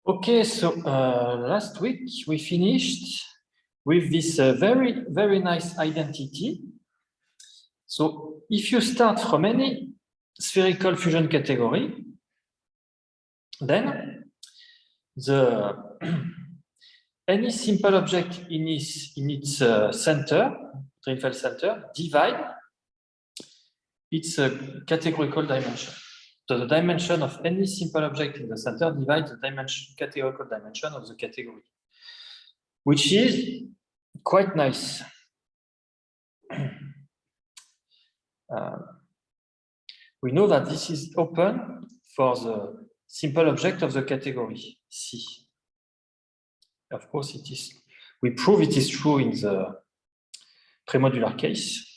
Okay, so last week we finished with this very, very nice identity. So if you start from any spherical fusion category, then any simple object in its center, Drinfeld center, divide its categorical dimension. So the dimension of any simple object in the center divides the categorical dimension of the category, which is quite nice. We know that this is open for the simple object of the category C. Of course, it is. We prove it is true in the premodular case.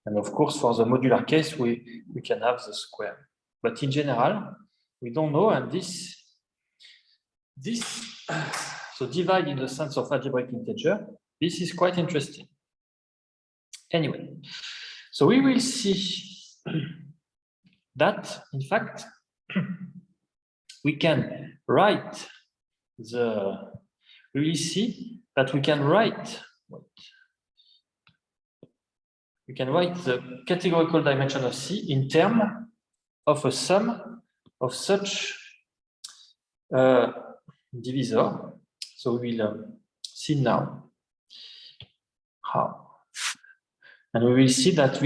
And of course, for the modular case, we can have the square. But in general, we don't know. And so divide in the sense of algebraic integer, this is quite interesting. Anyway, so we will see that, in fact, we can write the categorical dimension of C in terms of a sum of such divisor. So we will see now how. And we will see that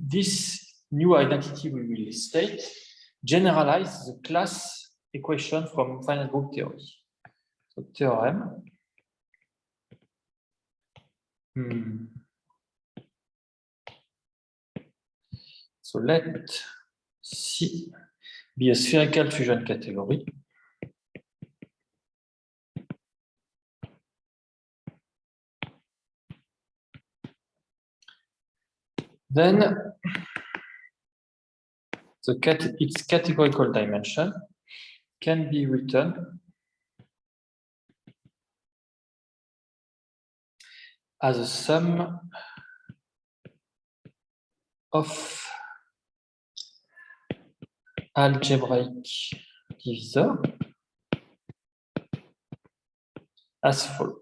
this new identity we will state generalize the class equation from finite group theory. So theorem. So let C be a spherical fusion category. Then its categorical dimension can be written as a sum of algebraic divisor as follows.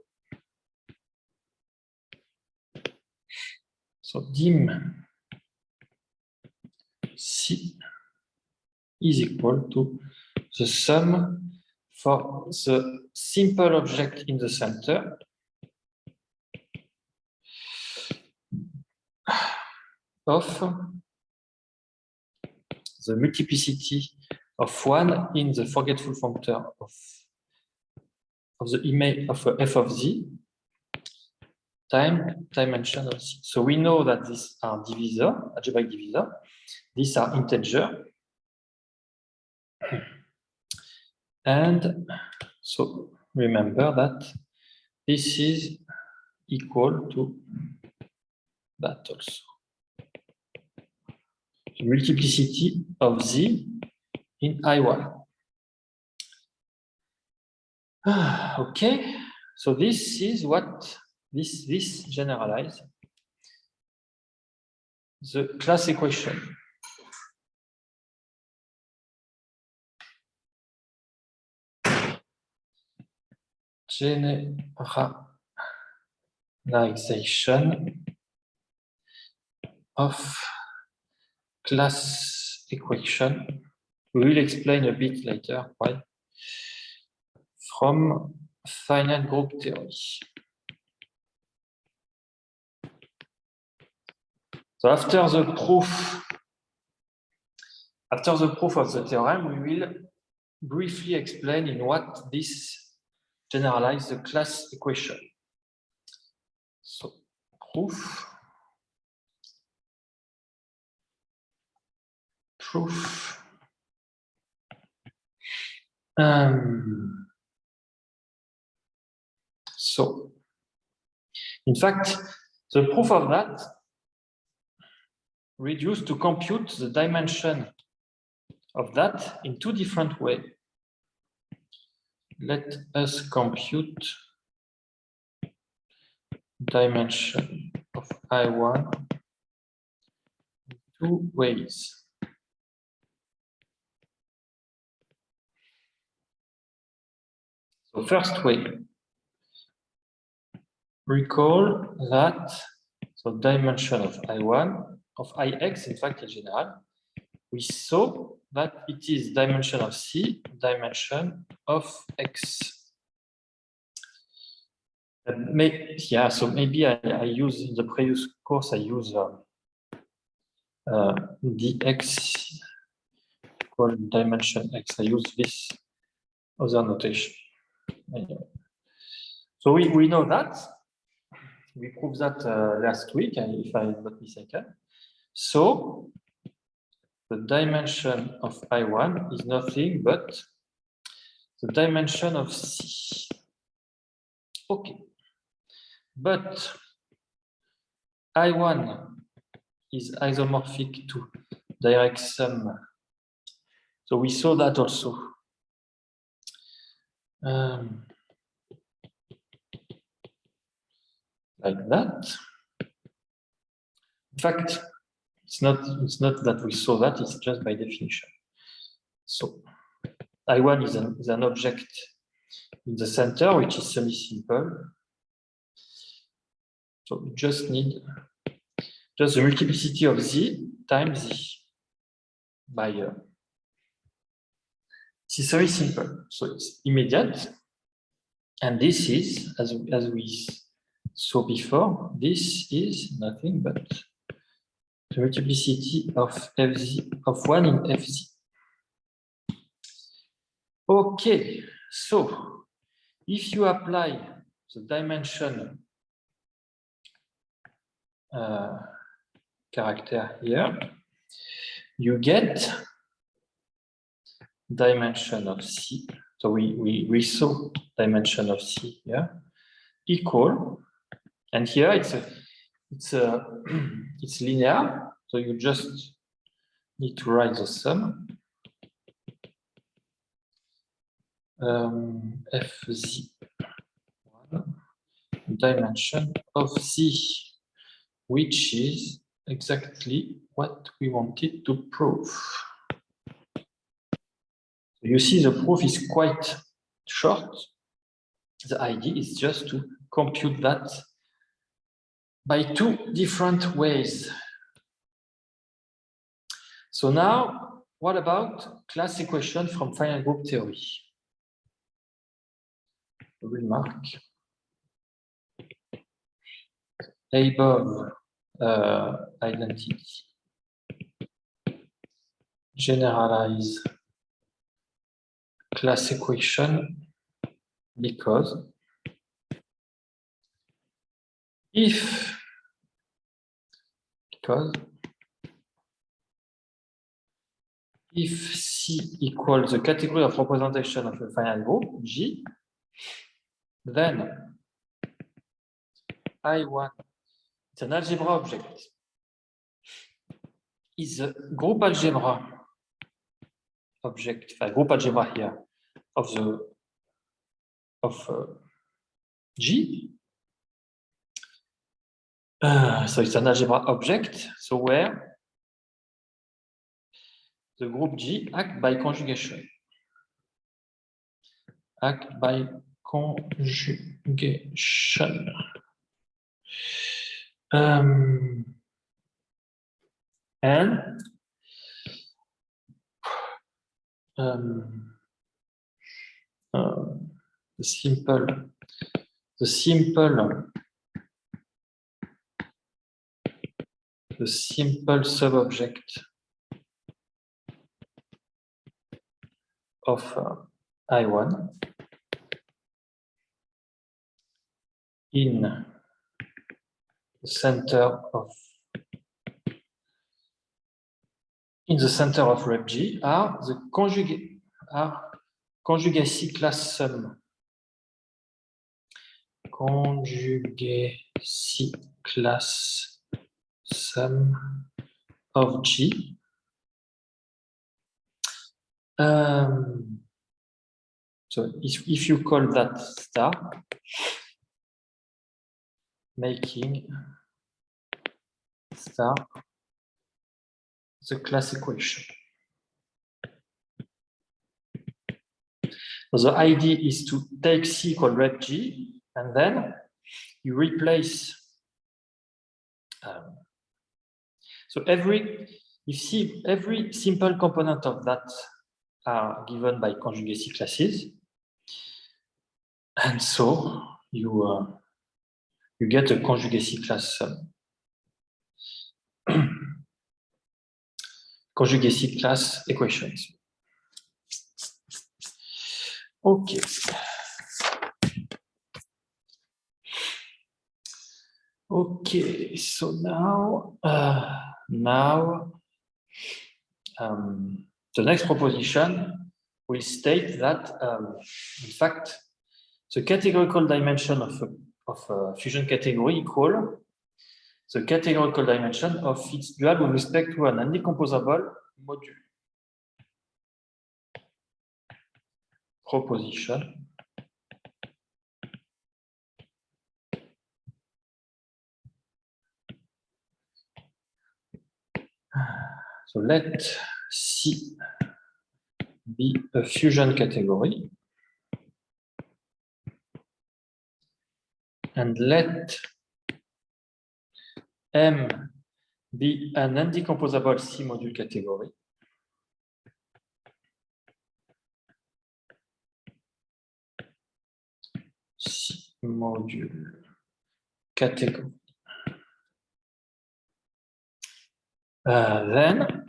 So dim C is equal to the sum for the simple object in the center of the multiplicity of 1 in the forgetful functor of the image of f of z time dimension of z. So we know that these are divisor, algebraic divisor. These are integer. And so remember that this is equal to that also. The multiplicity of z in I1. Okay, so this is what this generalizes the class equation. Generalization of class equation. We will explain a bit later why. From finite group theory. So after the proof of the theorem, we will briefly explain in what this generalizes the class equation. So proof. So, in fact, the proof of that reduced to compute the dimension of that in two different ways. Let us compute dimension of I1 in two ways. The first way, recall that the dimension of I1, of Ix, in fact, in general, we saw that it is dimension of C, dimension of X. So maybe I use, in the previous course, I use dx equal dimension X. I use this other notation. So we know that. We proved that last week, if I'm not mistaken. So the dimension of I1 is nothing but the dimension of C. Okay. But I1 is isomorphic to direct sum. So we saw that also. Like that. In fact, it's not that we saw that, it's just by definition. So I1 is an object in the center, which is semi-simple. So we just need just the multiplicity of Z times Z by it's very simple. So it's immediate. And this is, as we saw before, this is nothing but the multiplicity of Fz, of 1 in Fz. Okay, so if you apply the dimension character here, you get dimension of C. So we saw dimension of C here equal, and here it's linear. So you just need to write the sum Fz1 dimension of Z, which is exactly what we wanted to prove. You see, the proof is quite short. The idea is just to compute that by two different ways. So now, what about class equation from finite group theory? Remark. Above identity. Generalize class equation because if C equals the category of representation of a finite group, G, then I1, it's an algebra object, is a group algebra object, group algebra here, of G. So it's an algebra object, so where the group G act by conjugation. Act by conjugation. And the simple subobject of I1 in the center of rep G are the conjugacy class sum. Conjugacy class sum of G. So if you call that star, making star the class equation. So the idea is to take C equal rep G, and then you replace. So every simple component of that are given by conjugacy classes, and so you get a conjugacy class conjugacy class equations. Okay. Okay, so now the next proposition will state that in fact the categorical dimension of a fusion category equal the categorical dimension of its dual with respect to an undecomposable module. Proposition. So let C be a fusion category, and let M be an undecomposable C module category. C module category. Then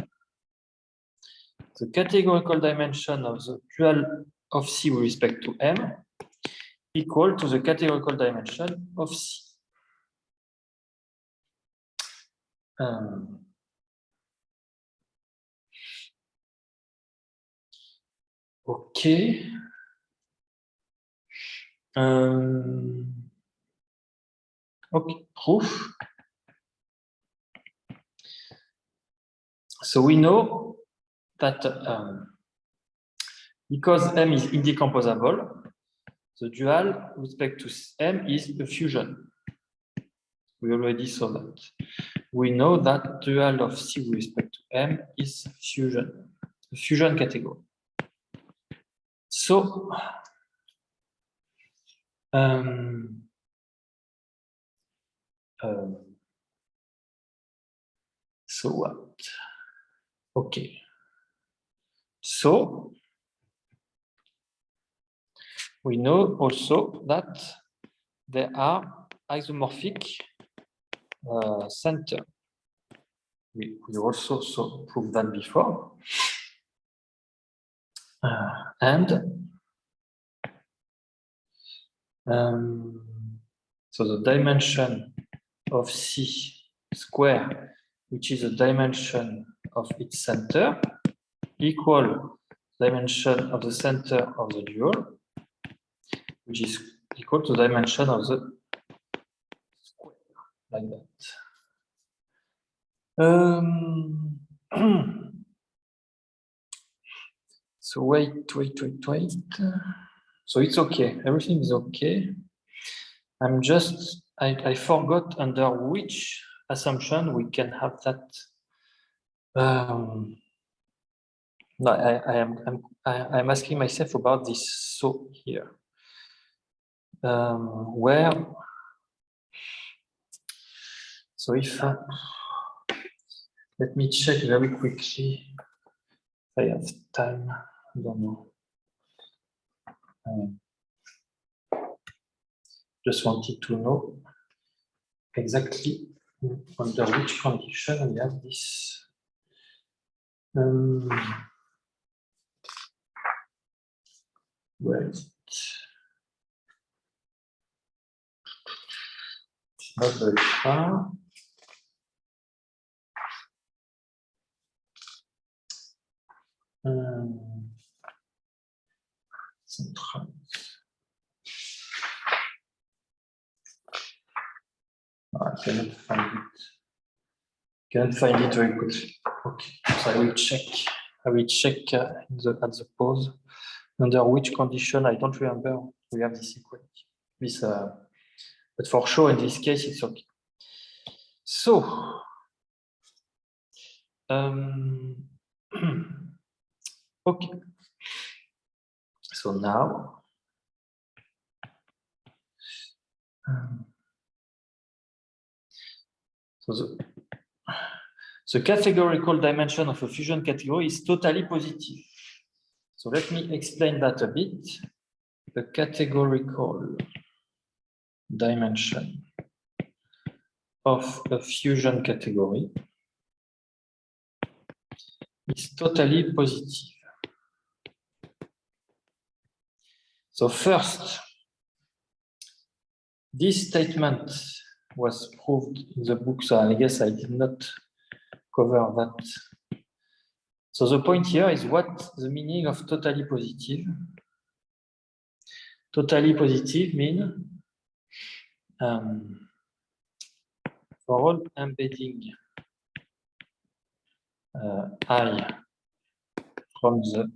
the categorical dimension of the dual of C with respect to M equal to the categorical dimension of C. Okay. Okay, proof. So we know that because M is indecomposable, the dual with respect to M is a fusion. We already saw that. We know that dual of C with respect to M is fusion, a fusion category. So, so what? Okay. So, we know also that there are isomorphic center. We also proved that before. So the dimension of C square, which is the dimension of its center, equal dimension of the center of the dual, which is equal to the dimension of the square, like that. So wait. So it's okay. Everything is okay. I forgot under which assumption we can have that. No, I'm asking myself about this. So here, where? So if let me check very quickly. If I have time. I don't know. Just wanted to know exactly under which condition we have this. Where is it? It's not very far. Central. I cannot find it. Can't find it very quickly. Okay, so I will check. I will check at the pause. Under which condition? I don't remember. We have this equality. But for sure, in this case, it's okay. So, okay. So now, so the categorical dimension of a fusion category is totally positive. So let me explain that a bit. The categorical dimension of a fusion category is totally positive. So first, this statement was proved in the book, so I guess I did not cover that. So the point here is what the meaning of totally positive. Totally positive means for all embedding I from the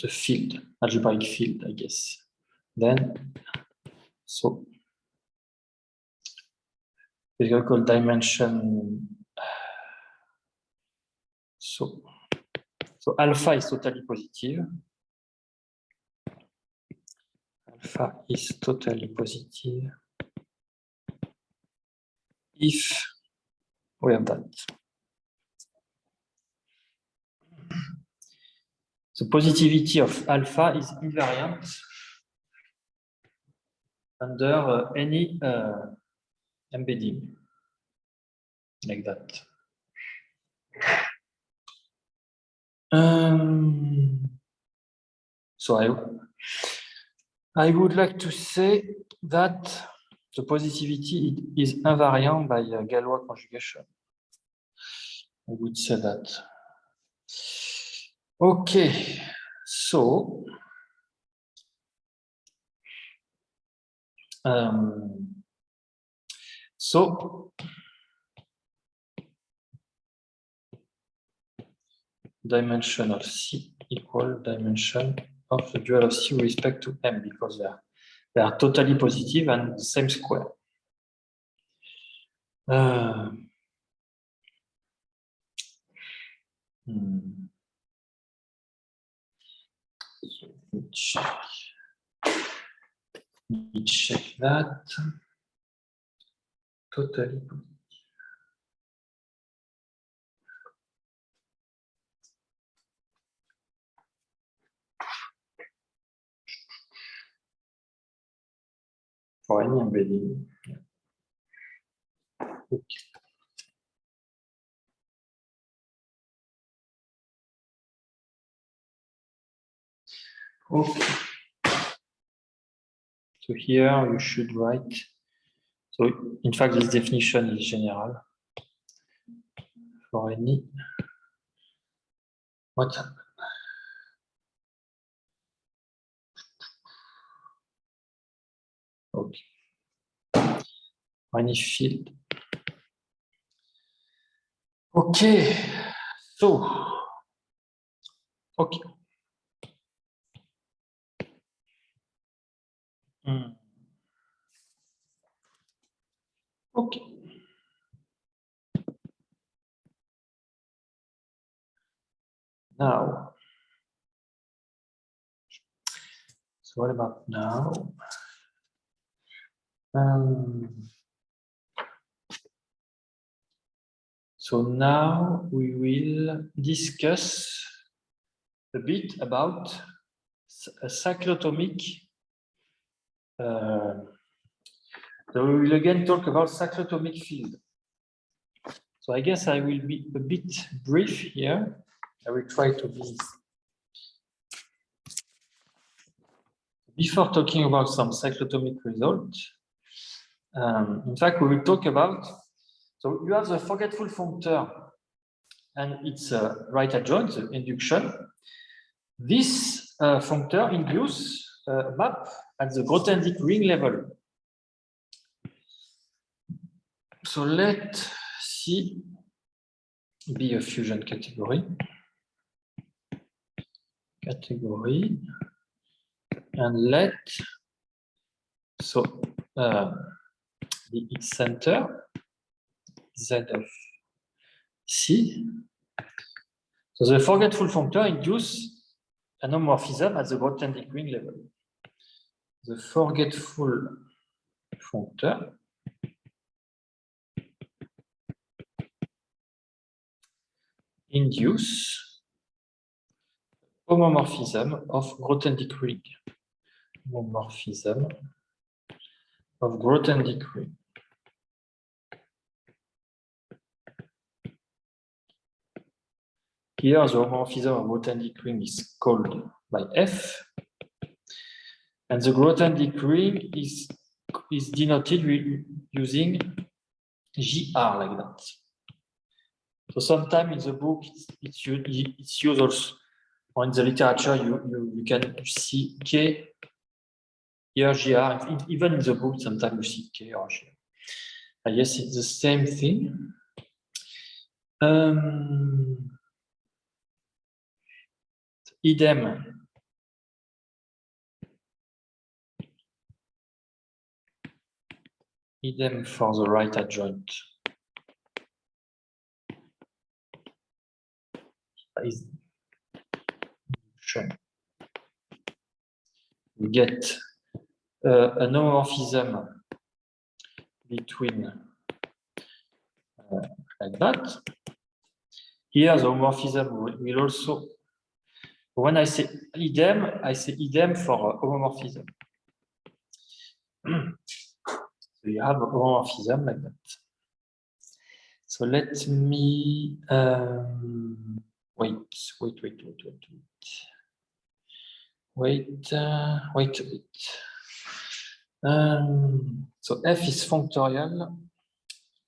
field, algebraic field, I guess. Then, so categorical dimension. So alpha is totally positive. Alpha is totally positive if we have that. The positivity of alpha is invariant under any embedding, like that. So I would like to say that the positivity is invariant by Galois conjugation. I would say that. Okay, so dimension of C equal dimension of the dual of C with respect to M, because they are totally positive and the same square. Let me check that. Totally positive. For any embedding. Yeah. Okay. Okay. So here you should write. So in fact, this definition is general for any. What happened? Okay. Any field. Okay. So. Okay. Okay. Now. So what about now? So now we will discuss a bit about a cyclotomic. So we will again talk about cyclotomic field. So I guess I will be a bit brief here. I will try to be. Before talking about some cyclotomic results, in fact, we will talk about. So you have the forgetful functor and its right adjoint, the induction. This functor induces a map at the Grothendieck ring level. So let C be a fusion category. And let the X center Z of C. So the forgetful functor induces an homomorphism at the Grothendieck decreasing level. The forgetful functor induce homomorphism of Grothendieck ring. Homomorphism of Grothendieck ring. Here, the homomorphism of Grothendieck ring is called by F, and the Grothendieck ring is denoted using GR like that. So sometimes in the book it's used also, or in the literature you can see K here GR. Even in the book sometimes you see K or GR. I guess it's the same thing. Idem. Idem for the right adjoint. We get an homomorphism between like that. Here the homomorphism will also, when I say idem for homomorphism. So you have a homomorphism like that. So let me wait a bit. So F is functorial.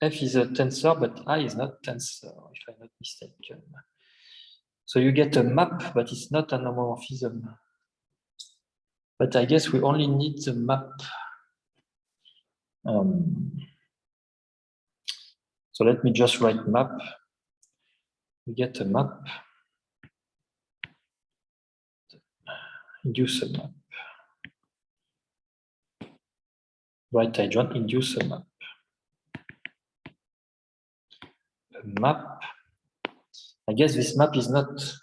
F is a tensor, but I is not tensor, if I'm not mistaken. So you get a map, but it's not an homomorphism. But I guess we only need the map. So let me just write map. We get a map. Induce a map. Right adjoint, induce a map. A map. I guess this map is not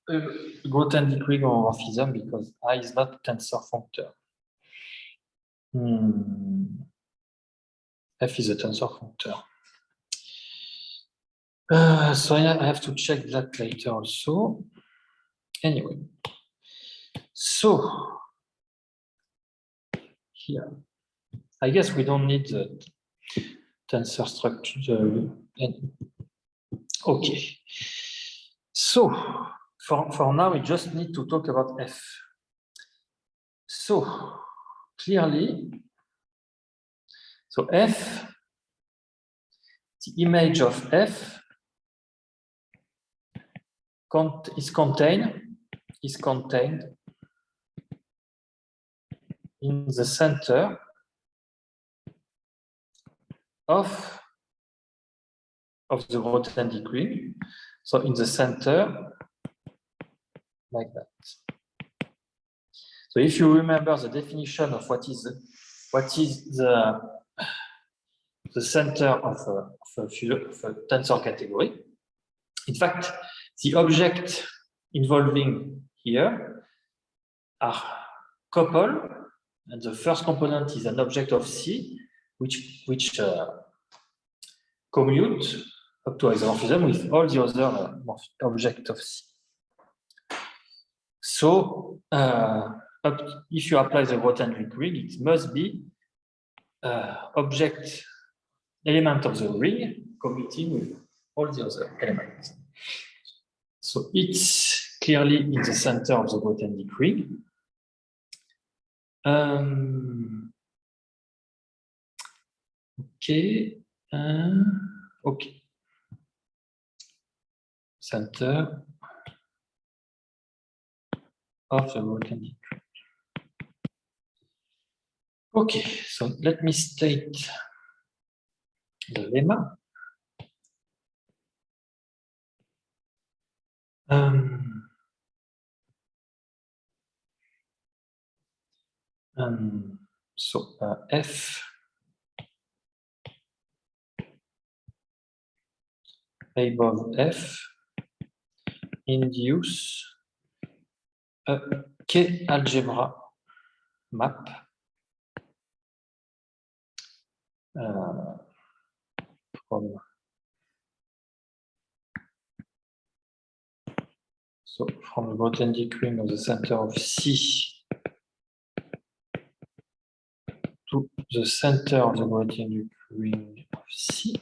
a Grothendieck ring homomorphism because I is not tensor functor. F is a tensor functor. So I have to check that later also. Anyway, so here, I guess we don't need the tensor structure. Okay. So for now, we just need to talk about F. So clearly, so F, the image of F is contained in the center of the Grothendieck ring. So in the center, like that. So if you remember the definition of what is the center of a tensor category, in fact, the object involving here are coupled, and the first component is an object of C, which commute up to isomorphism with all the other objects of C. So if you apply the Grothendieck ring, it must be element of the ring commuting with all the other elements. So it's clearly in the center of the Grothendieck ring. Okay. Okay. Center of the Grothendieck ring. Okay, so let me state the lemma. So F above F induce a K-algebra map from the Grothendieck ring of the center of C to the center of the Grothendieck ring of C.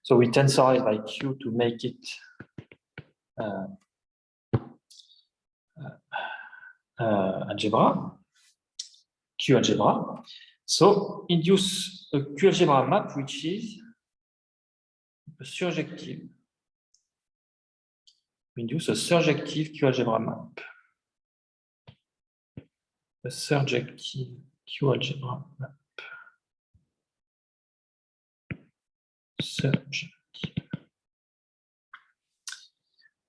So we tensorize by Q to make it algebra, Q algebra. So induce a Q algebra map which is a surjective. We induce a surjective Q algebra map. A surjective Q algebra map. Surjective.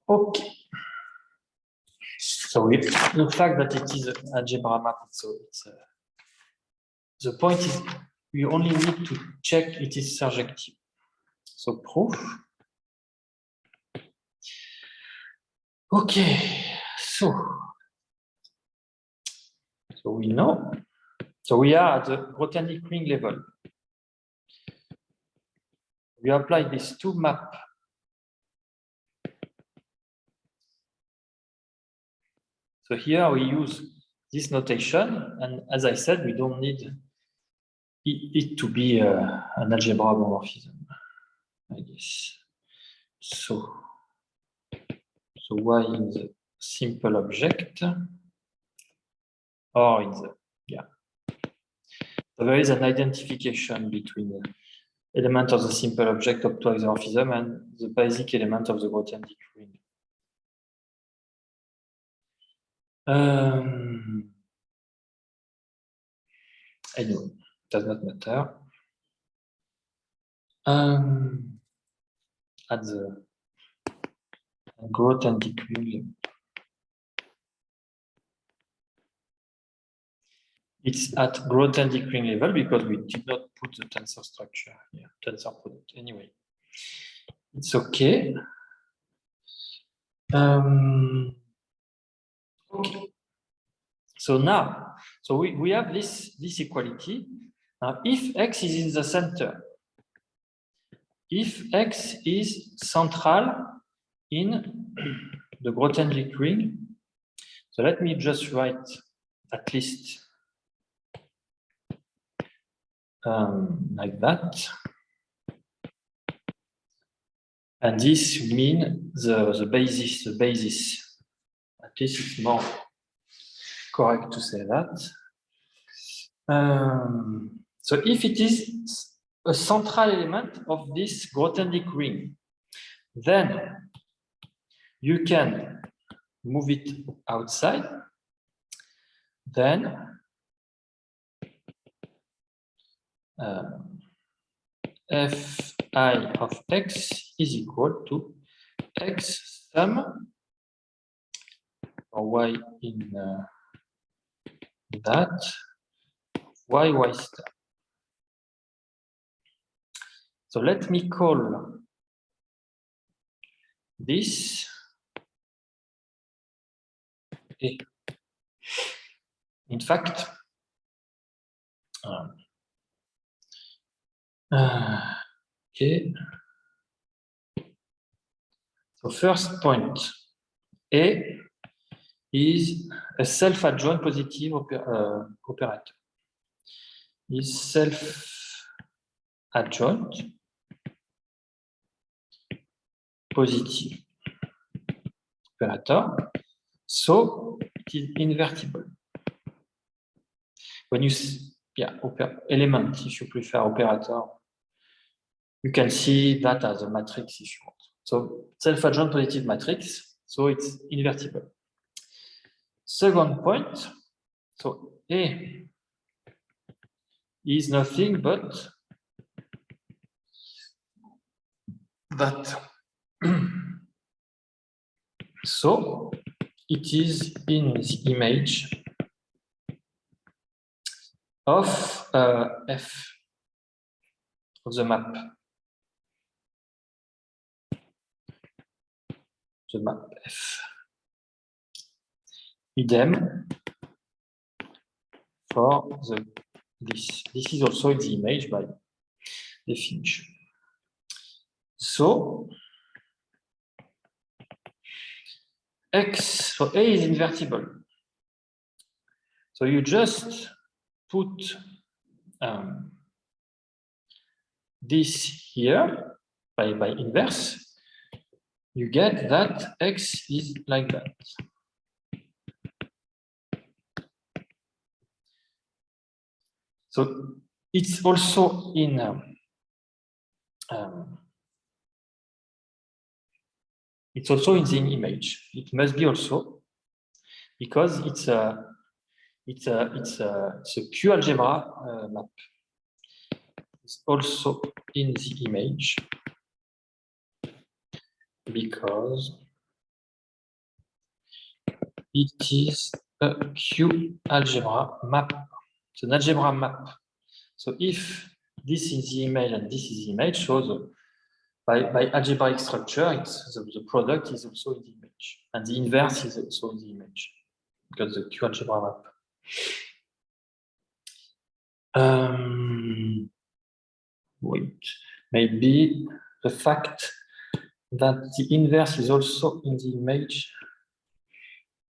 Okay. So the fact that it is an algebra map, so the point is we only need to check it is surjective. So proof. Okay. So we know. So we are at the Grothendieck ring level. We apply these two maps. So here we use this notation, and as I said, we don't need it to be an algebra homomorphism, I guess. So Y in the simple object, or in the, So there is an identification between the element of the simple object of to isomorphism and the basic element of the Grothendieck ring. Anyway, does not matter. At the Grothendieck ring, it's at Grothendieck ring level because we did not put the tensor structure here, tensor product. Anyway, it's okay. Okay. So now, we have this equality. Now, if X is in the center, if X is central in the Grothendieck ring, so let me just write at least like that. And this means the basis. At least it's more correct to say that. So if it is a central element of this Grothendieck ring, then you can move it outside. Then Fi of X is equal to X sum or Y in that Y star. So let me call this A. In fact, okay. So first point, A is a self-adjoint positive operator. Is self-adjoint positive operator. So it is invertible. When you element, if you prefer operator, you can see that as a matrix if you want. So self-adjoint positive matrix, so it's invertible. Second point, so A is nothing but that. So it is in the image of F of the map. the map F. Idem for this. This is also in the image by definition. So X, so A is invertible. So you just put this here by inverse, you get that X is like that. So it's also in the image. It must be also because it's a Q algebra map. It's also in the image because it is a Q algebra map. It's an algebra map. So if this is the image and this is the image, so by algebraic structure, the product is also in the image, and the inverse is also in the image because the Q algebra map. Wait, maybe the fact that the inverse is also in the image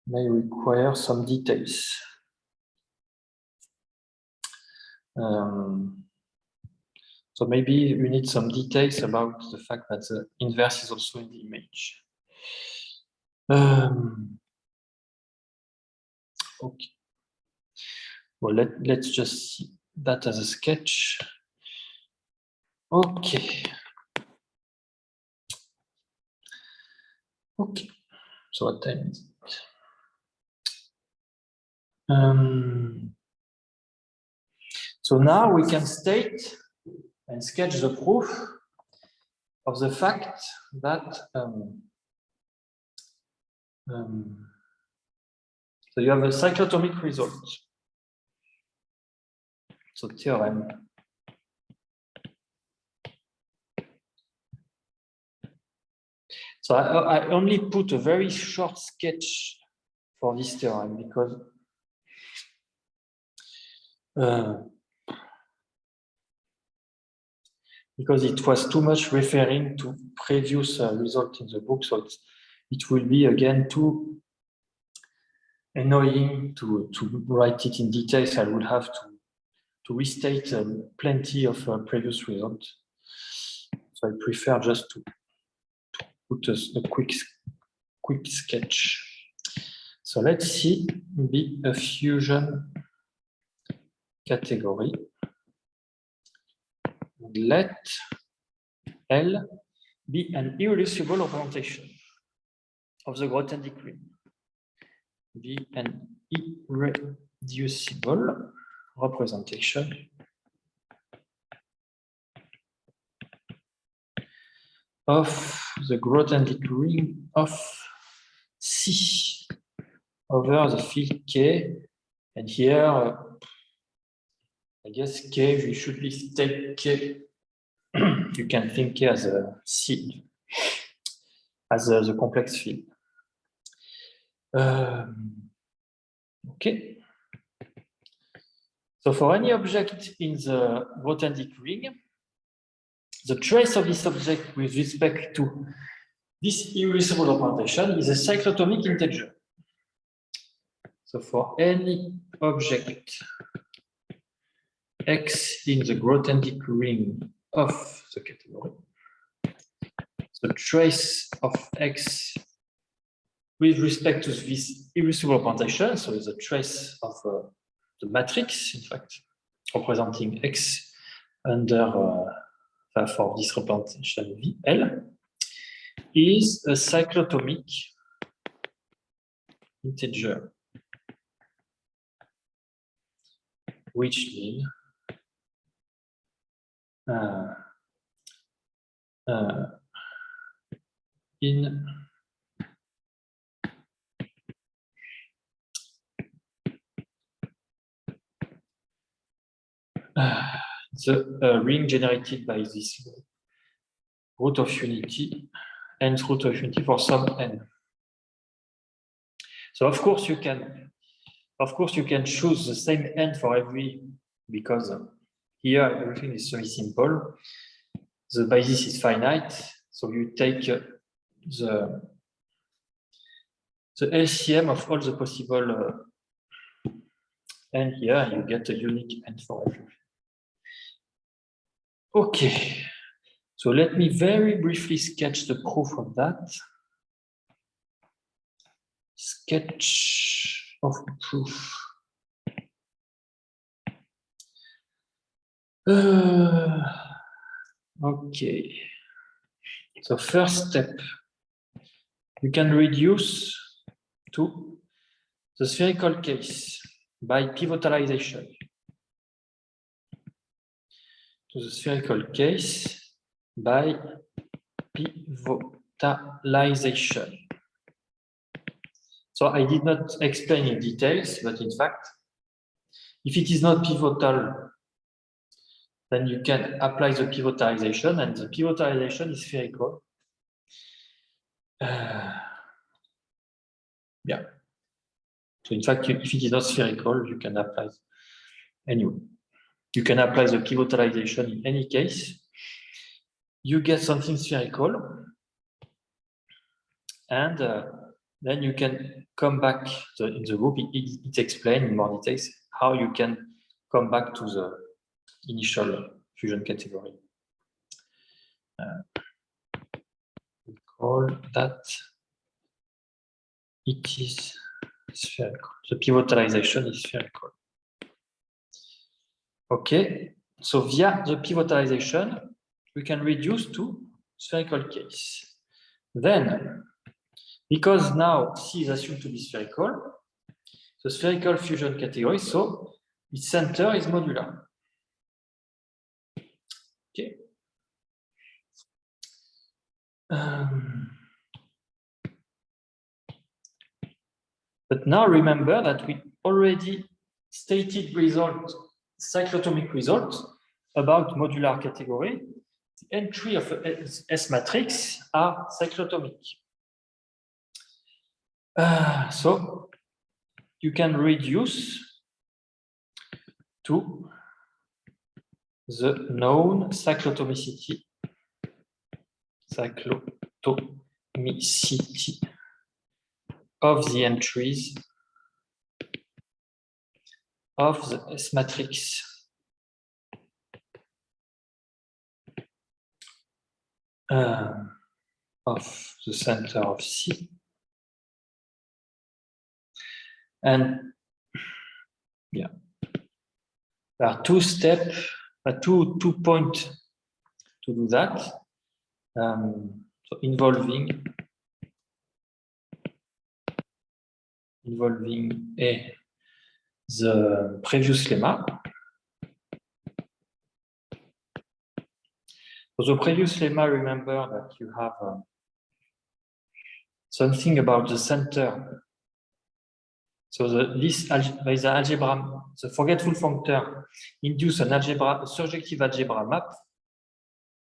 may require some details. So maybe we need some details about the fact that the inverse is also in the image. Okay. Well, let's just see that as a sketch. Okay. Okay. So what time is it? So now we can state and sketch the proof of the fact that so you have a cyclotomic result. So theorem. So I only put a very short sketch for this theorem because it was too much referring to previous result in the book, so it will be again too annoying to write it in details. I will have to restate plenty of previous results. So I prefer just to put a quick sketch. So let's see, be a fusion category. Let L be an irreducible representation of the Grothendieck ring. Be an irreducible representation of the Grothendieck ring of C over the field K. And here, I guess K, we should take K. You can think K as a C, as the complex field. Okay. So for any object in the Grothendieck ring, the trace of this object with respect to this irreducible representation is a cyclotomic integer. So for any object X in the Grothendieck ring of the category, the trace of X with respect to this irreducible representation, so it's a trace of the matrix, in fact, representing X under for this representation VL, is a cyclotomic integer, which means in the ring generated by this root of unity nth root of infinity for some n. So of course you can choose the same n for every, because here everything is very simple. The basis is finite, so you take the LCM of all the possible n here, and you get a unique n for everything. Okay, so let me very briefly sketch the proof of that. Sketch of proof. Okay. So first step, you can reduce to the spherical case by pivotalization. To the spherical case by pivotalization. So I did not explain in details, but in fact, if it is not pivotal, then you can apply the pivotalization, and the pivotalization is spherical. Yeah. So in fact, if it is not spherical, you can apply anyway. You can apply the pivotalization in any case. You get something spherical, and then you can come back in the group. It explains in more details how you can come back to the initial fusion category. We call that it is spherical. The pivotalization is spherical. Okay, so via the pivotalization, we can reduce to spherical case. Then, because now C is assumed to be spherical, the spherical fusion category, so its center is modular. Okay. But now remember that we already stated result, cyclotomic result about modular category. The entry of S matrix are cyclotomic. So you can reduce to the known cyclotomicity of the entries of the S matrix. Of the center of C. And yeah, there are two steps, two points to do that. So involving the previous lemma. For the previous lemma, remember that you have something about the center. So there is the algebra, the forgetful functor induce an algebra, a surjective algebra map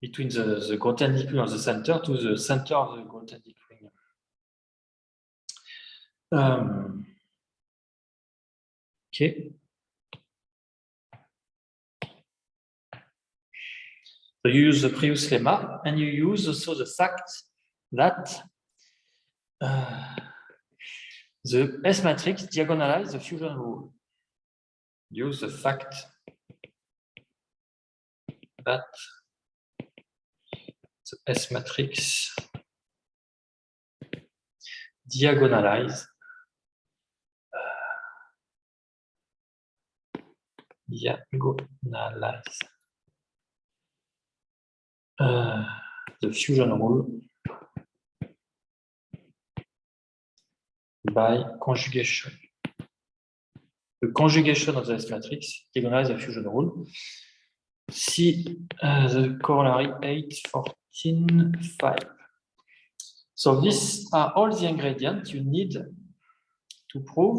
between the Grothendieck ring of the center to the center of the Grothendieck ring. Okay. So you use the previous lemma, and you use also the fact that the S matrix diagonalizes the fusion rule. Use the fact that the S matrix diagonalizes the fusion rule by conjugation. The conjugation of the S matrix diagonalizes the fusion rule. See the corollary 8.14.5. So these are all the ingredients you need to prove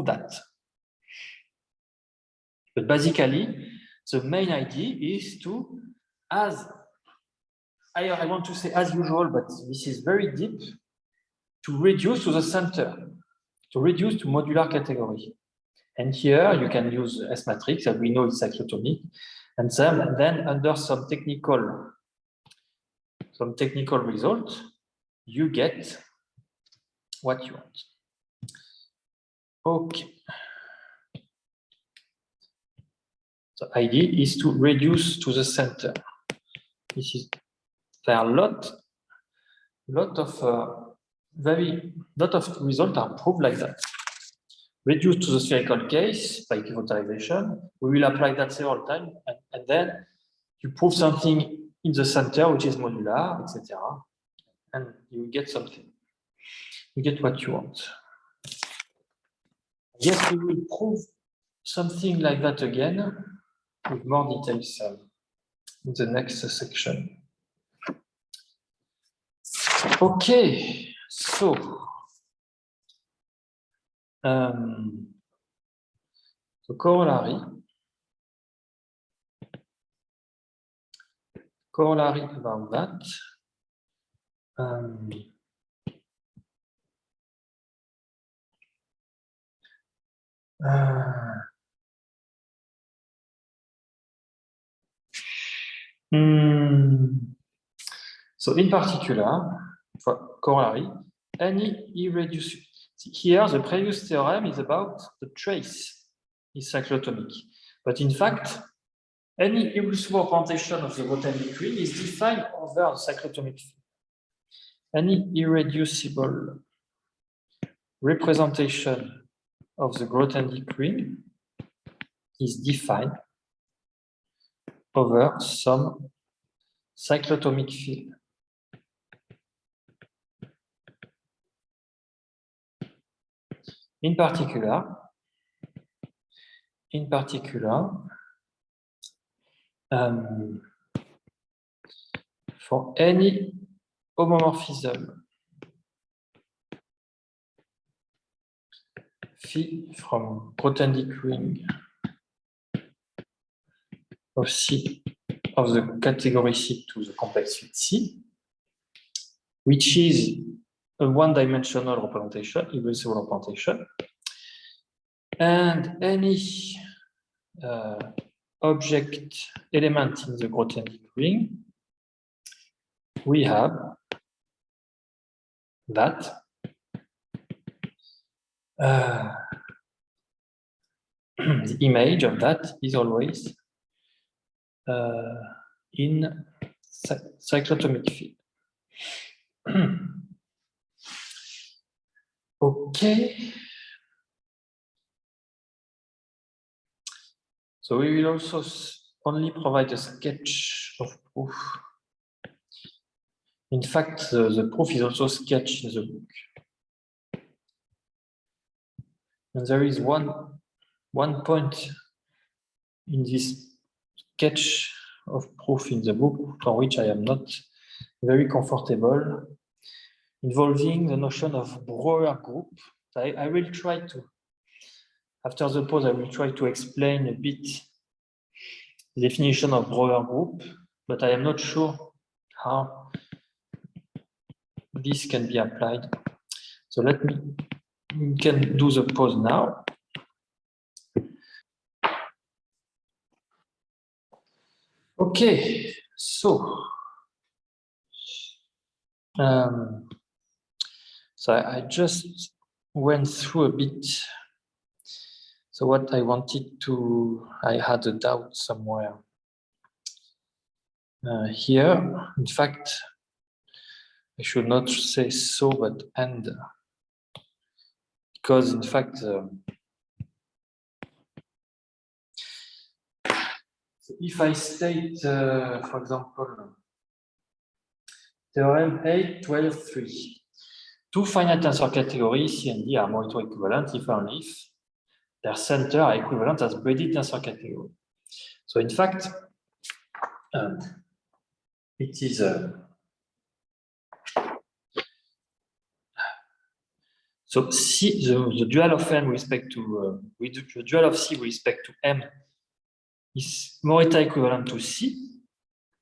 that. But basically, the main idea is to, as I want to say as usual, but this is very deep, to reduce to the center, to reduce to modular category. And here you can use S matrix, and we know it's cyclotomic, and then under some technical result, you get what you want. Okay. The idea is to reduce to the center. There are a lot of results are proved like that. Reduce to the spherical case by pivotization. We will apply that several times, and then you prove something in the center, which is modular, etc. And you get something. You get what you want. Yes, we will prove something like that again with more details in the next section. Okay, so the corollary about that. So in particular, for corollary, any irreducible. Here, the previous theorem is about the trace is cyclotomic, but in fact, any irreducible representation of the Grothendieck ring is defined over the cyclotomic field. Any irreducible representation of the Grothendieck ring is defined over some cyclotomic field. In particular, for any homomorphism phi from Grothendieck ring of C of the category C to the complex field C, which is a one-dimensional representation, irreducible representation, and any object element in the Grothendieck ring, we have that the image of that is always in cyclotomic field. Okay. So we will also only provide a sketch of proof. In fact, the proof is also sketched in the book. And there is one point in this sketch of proof in the book for which I am not very comfortable, involving the notion of Breuer group. I will try to, after the pause, I will try to explain a bit the definition of Breuer group, but I am not sure how this can be applied. So we can do the pause now. Okay, so I just went through a bit. So what I wanted to, I had a doubt somewhere here. In fact, I should not say so, but and, because in fact, if I state, for example, theorem 8.12.3, two finite tensor categories C and D are Morito equivalent if only if their center are equivalent as braided tensor category. So in fact, it is so C, the dual of M with respect to the dual of C with respect to M is Morita equivalent to C.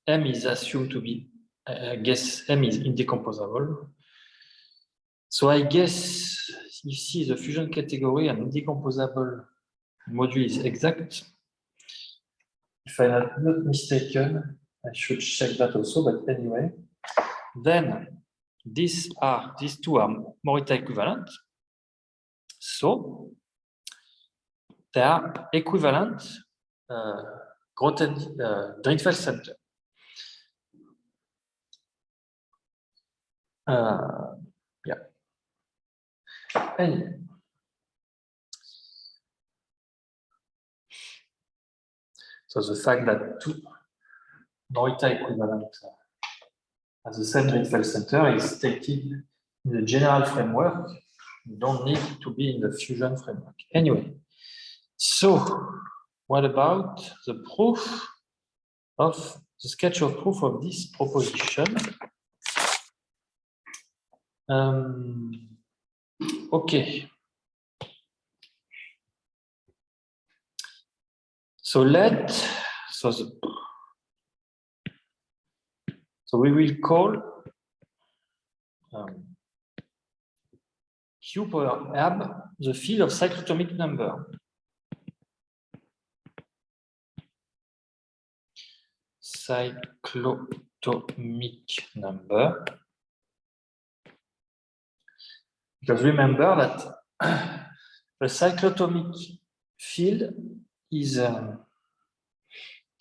M is assumed to be I guess M is indecomposable. So I guess if C is a fusion category and indecomposable module is exact. If I'm not mistaken, I should check that also, but anyway. Then these two are Morita equivalent. So they are equivalent Drinfeld center. Yeah. Anyway. So the fact that two Morita equivalent has the same Drinfeld center is stated in the general framework. You don't need to be in the fusion framework. Anyway, so what about the proof of the sketch of proof of this proposition? Okay. So we will call Q power ab the field of cyclotomic number. Cyclotomic number. Because remember that the cyclotomic field is the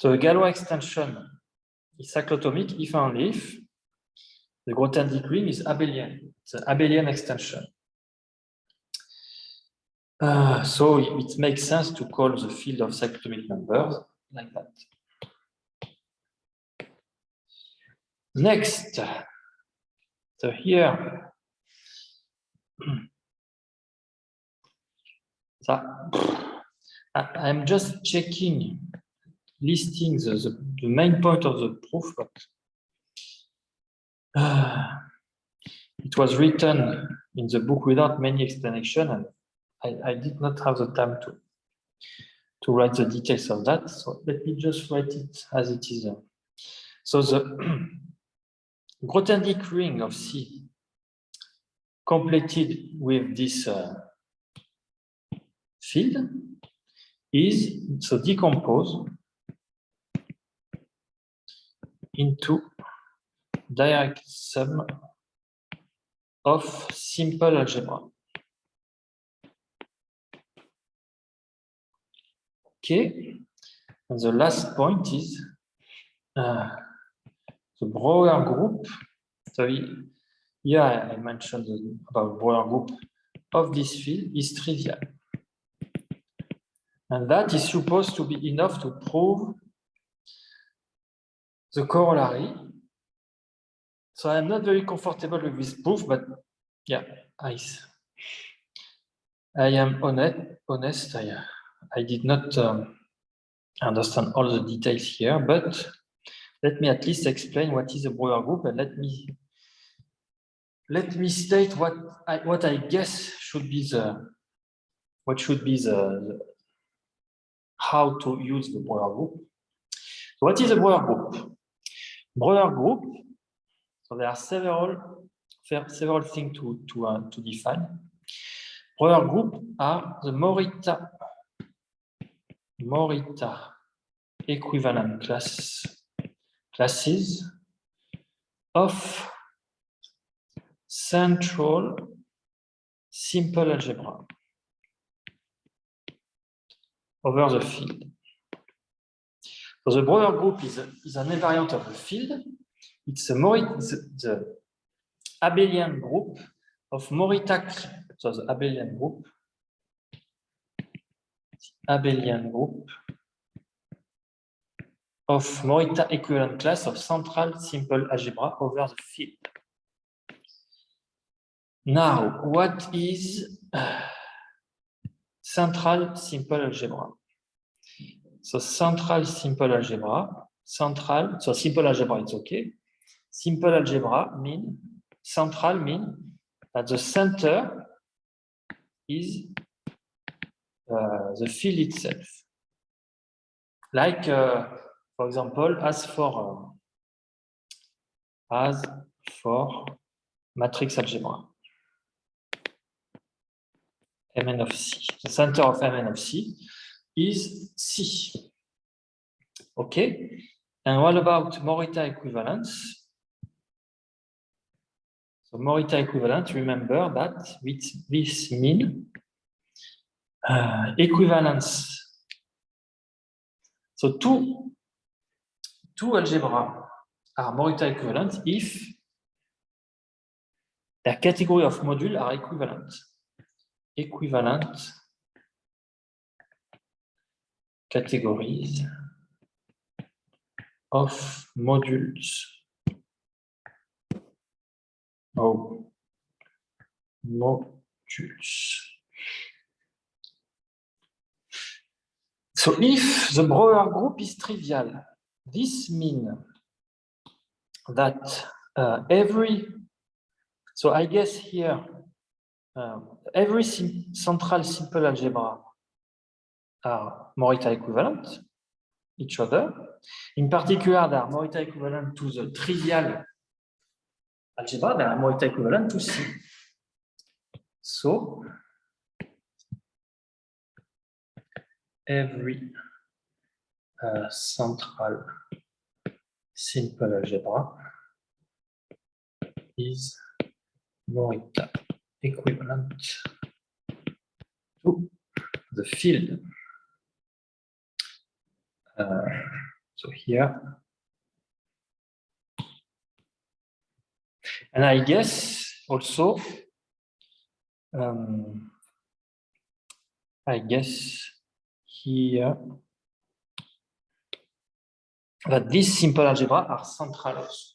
Galois extension is cyclotomic if only if the Grothendieck ring is abelian. It's an abelian extension. So it makes sense to call the field of cyclotomic numbers like that. Next, so here, so I'm just checking, listing the main point of the proof, but it was written in the book without many explanation, and I did not have the time to write the details of that. So let me just write it as it is. So the Grothendieck ring of C completed with this field is so decomposed into direct sum of simple algebra. Okay, and the last point is the Brouwer group. So here I mentioned about Brouwer group of this field is trivial. And that is supposed to be enough to prove the corollary. So I'm not very comfortable with this proof, but yeah, I am honest. I did not understand all the details here, but let me at least explain what is a Brouwer group, and let me state what I guess should be the how to use the Brouwer group. So what is a Brouwer group? Brouwer group. So there are several things to define. Brouwer group are the Morita equivalent classes of central simple algebra over the field. So the Brouwer group is an invariant of the field. It's the abelian group of Morita. So the abelian group of Morita equivalent class of central simple algebra over the field. Now, what is central simple algebra? So central simple algebra, so simple algebra, it's okay. Simple algebra central mean that the center is the field itself. Like, for example, as for as for matrix algebra. Mn of C. The center of Mn of C is C. Okay. And what about Morita equivalence? So Morita equivalence, remember that this means equivalence. So two algebra are Morita equivalent if their category of modules are equivalent. Equivalent categories of modules. Oh, modules. So if the Breuer group is trivial, this means that so I guess here, every central simple algebra are Morita equivalent each other. In particular, they are Morita equivalent to the trivial algebra, they are Morita equivalent to C. So every central simple algebra is Morita equivalent to the field. So here, and I guess also, I guess here that these simple algebra are central also.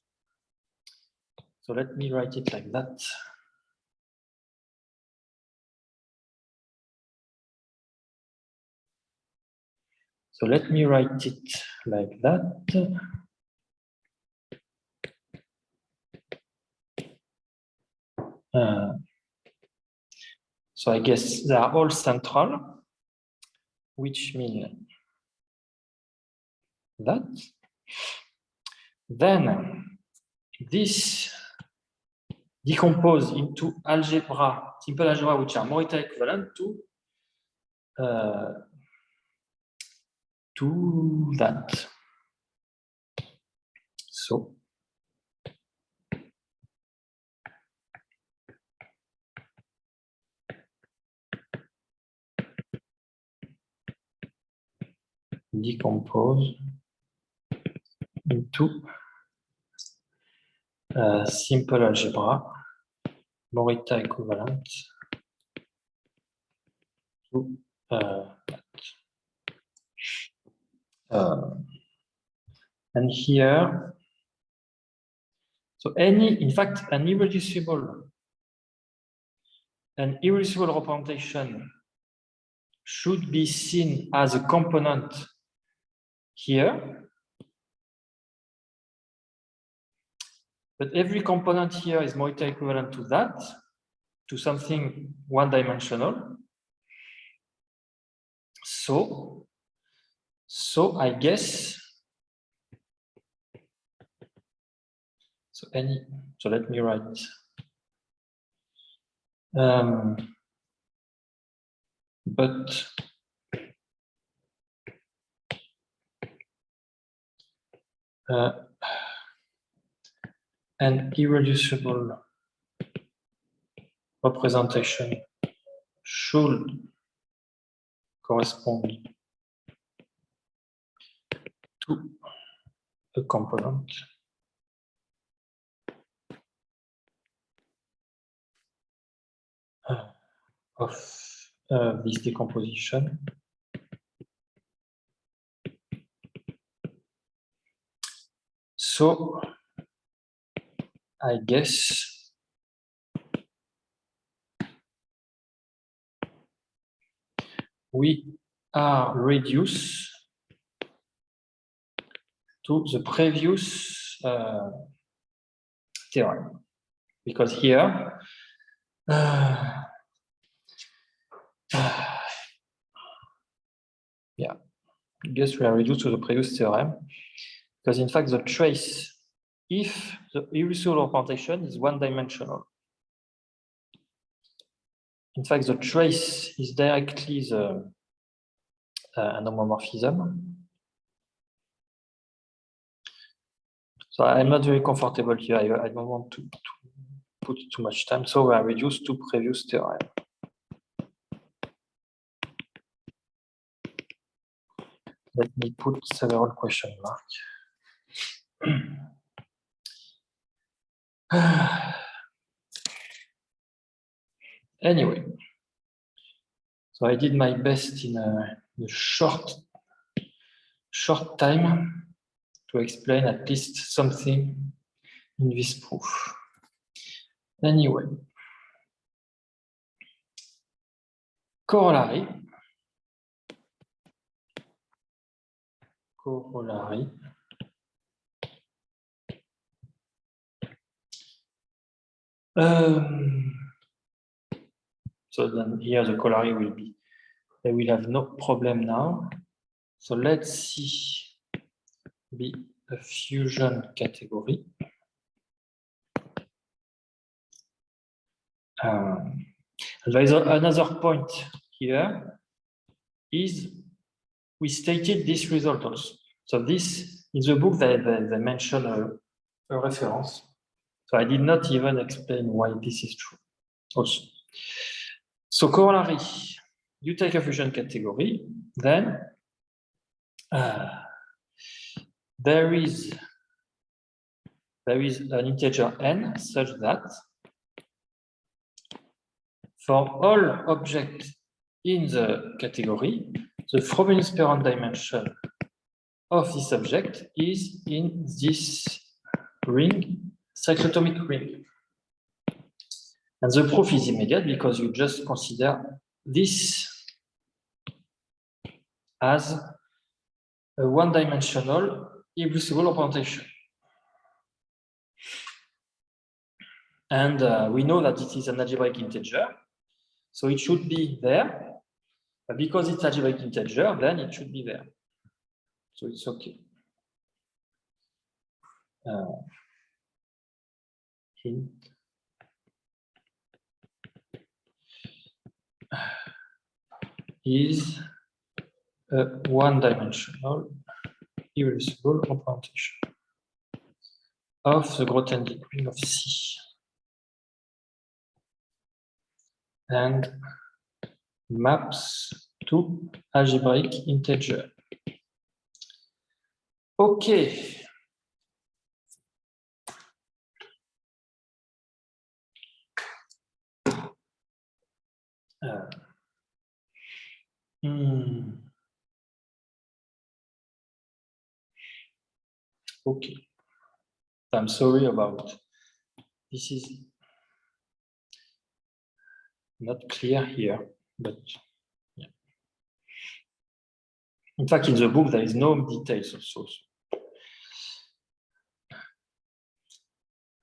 So let me write it like that. So let me write it like that. So I guess they are all central, which means that. Then this decompose into algebra, simple algebra, which are Morita equivalent to that. So decompose into simple algebra, Morita equivalent to that. And here, so in fact, an irreducible representation should be seen as a component here. But every component here is Morita equivalent to that, to something one-dimensional. So I guess, so let me write. But an irreducible representation should correspond to a component of this decomposition. So I guess we are reduced to the previous theorem, because here yeah, I guess we are reduced to the previous theorem, because in fact the trace if the irreducible representation is one-dimensional. In fact, the trace is directly the an homomorphism. So I'm not very comfortable here. I don't want to put too much time. So I reduce to previous theorem. Let me put several question marks. Anyway, so I did my best in a short time to explain at least something in this proof. Anyway, corollary. So then here the corollary will be, they will have no problem now. So let's see, be a fusion category. And there is another point here, is we stated this result also. So this, in the book, they mention a reference. So I did not even explain why this is true also. So corollary, you take a fusion category, then there is an integer n such that for all objects in the category, the Frobenius parent dimension of this object is in this ring, cyclotomic ring. And the proof is immediate because you just consider this as a one-dimensional irreducible representation. And we know that it is an algebraic integer, so it should be there. But because it's algebraic integer, then it should be there. So it's okay. Hint. Is a one-dimensional irreducible representation of the Grothendieck ring of C. And maps to algebraic integer. Okay. Okay. I'm sorry about this is not clear here, but yeah. In fact, in the book, there is no details also.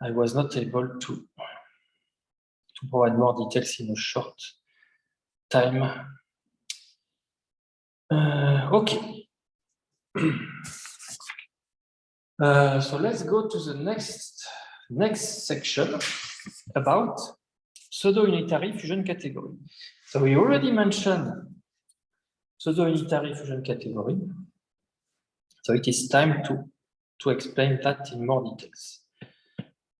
I was not able to provide more details in a short time. Okay. So let's go to the next section about pseudo-unitary fusion category. So we already mentioned pseudo-unitary fusion category. So it is time to explain that in more details.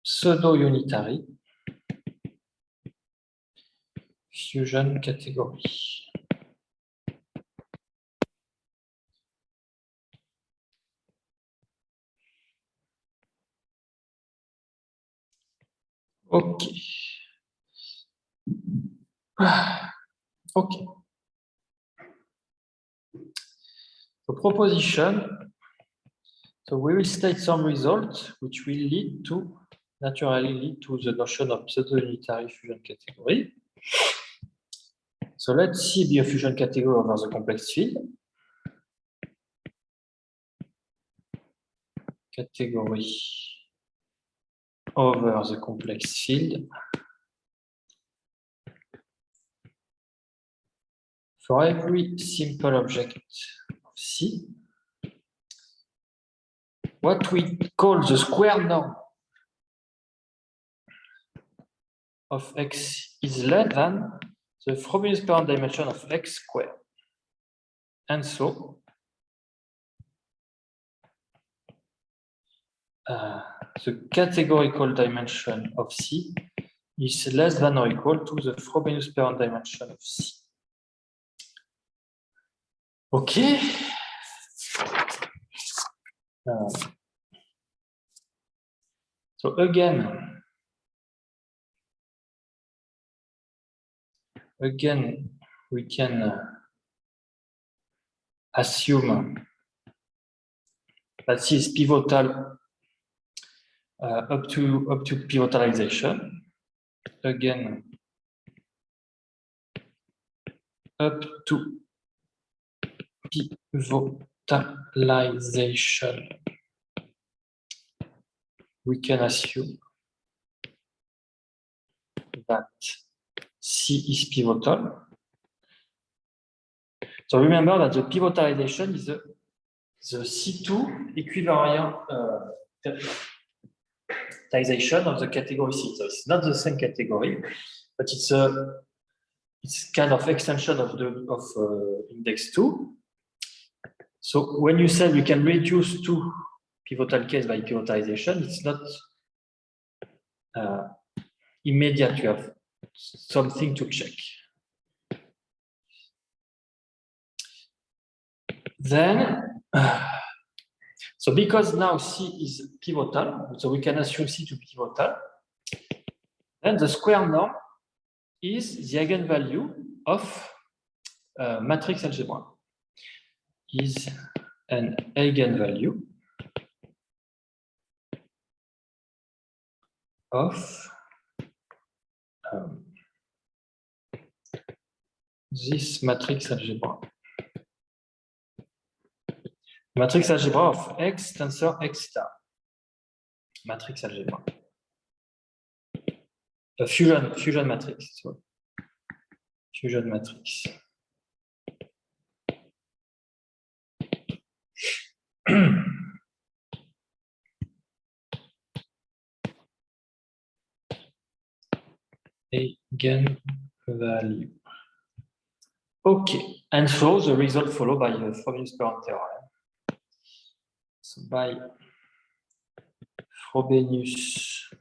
Pseudo-unitary fusion category. Okay. Okay. The proposition. So we will state some results which will naturally lead to the notion of pseudo-unitary fusion category. So let's see be a fusion category over the complex field. Category over the complex field for every simple object of C what we call the square norm of x is less than the Frobenius parent dimension of x squared. And so the categorical dimension of C is less than or equal to the Frobenius parent dimension of C. Okay. So again, we can assume that C is pivotal up to pivotalization. Again, up to pivotalization, we can assume that C is pivotal. So remember that the pivotalization is the C2 equivariant of the category C. So it's not the same category, but it's kind of extension of index 2. So when you say we can reduce two pivotal case by pivotalization, it's not immediate. You have something to check. Then, so because now C is pivotal, so we can assume C to be pivotal, then the square norm is the eigenvalue of matrix algebra. Is an eigenvalue of this matrix algebra. Matrix algebra of X tensor X star. Matrix algebra. A fusion matrix. Sorry. Fusion matrix. Eigenvalue. Okay, and so the result followed by the Frobenius parent theorem. So by Frobenius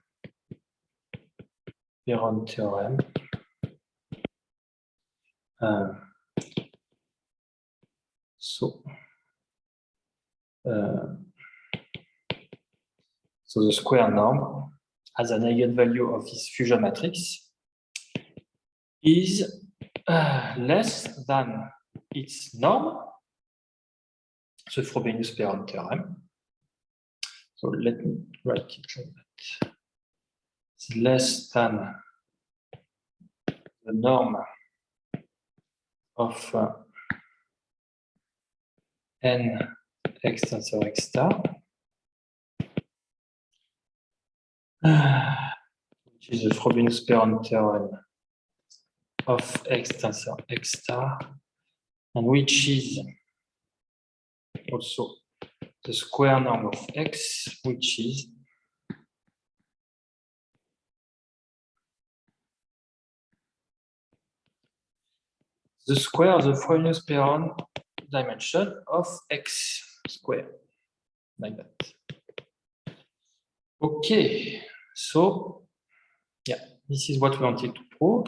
parent theorem, so the square norm as an eigenvalue of this fusion matrix is less than its norm, the Frobenius parent theorem. So let me write it like that. It's less than the norm of n x tensor x star, which is the Frobenius parent theorem of x tensor x star, and which is also the square norm of x, which is the square of the Frobenius parent dimension of x squared, like that. Okay, so yeah, this is what we wanted to prove.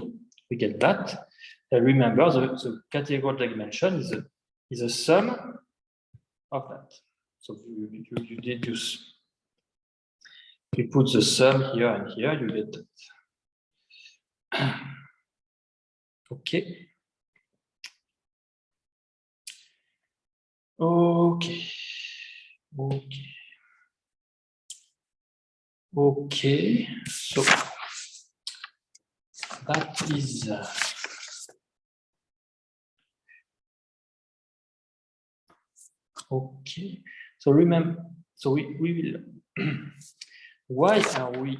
We get that. And remember, the categorical dimension is a sum of that. So you deduce. You put the sum here and here, you get that. Okay. Okay. Okay. Okay. So that is okay. So remember, so we will. Why are we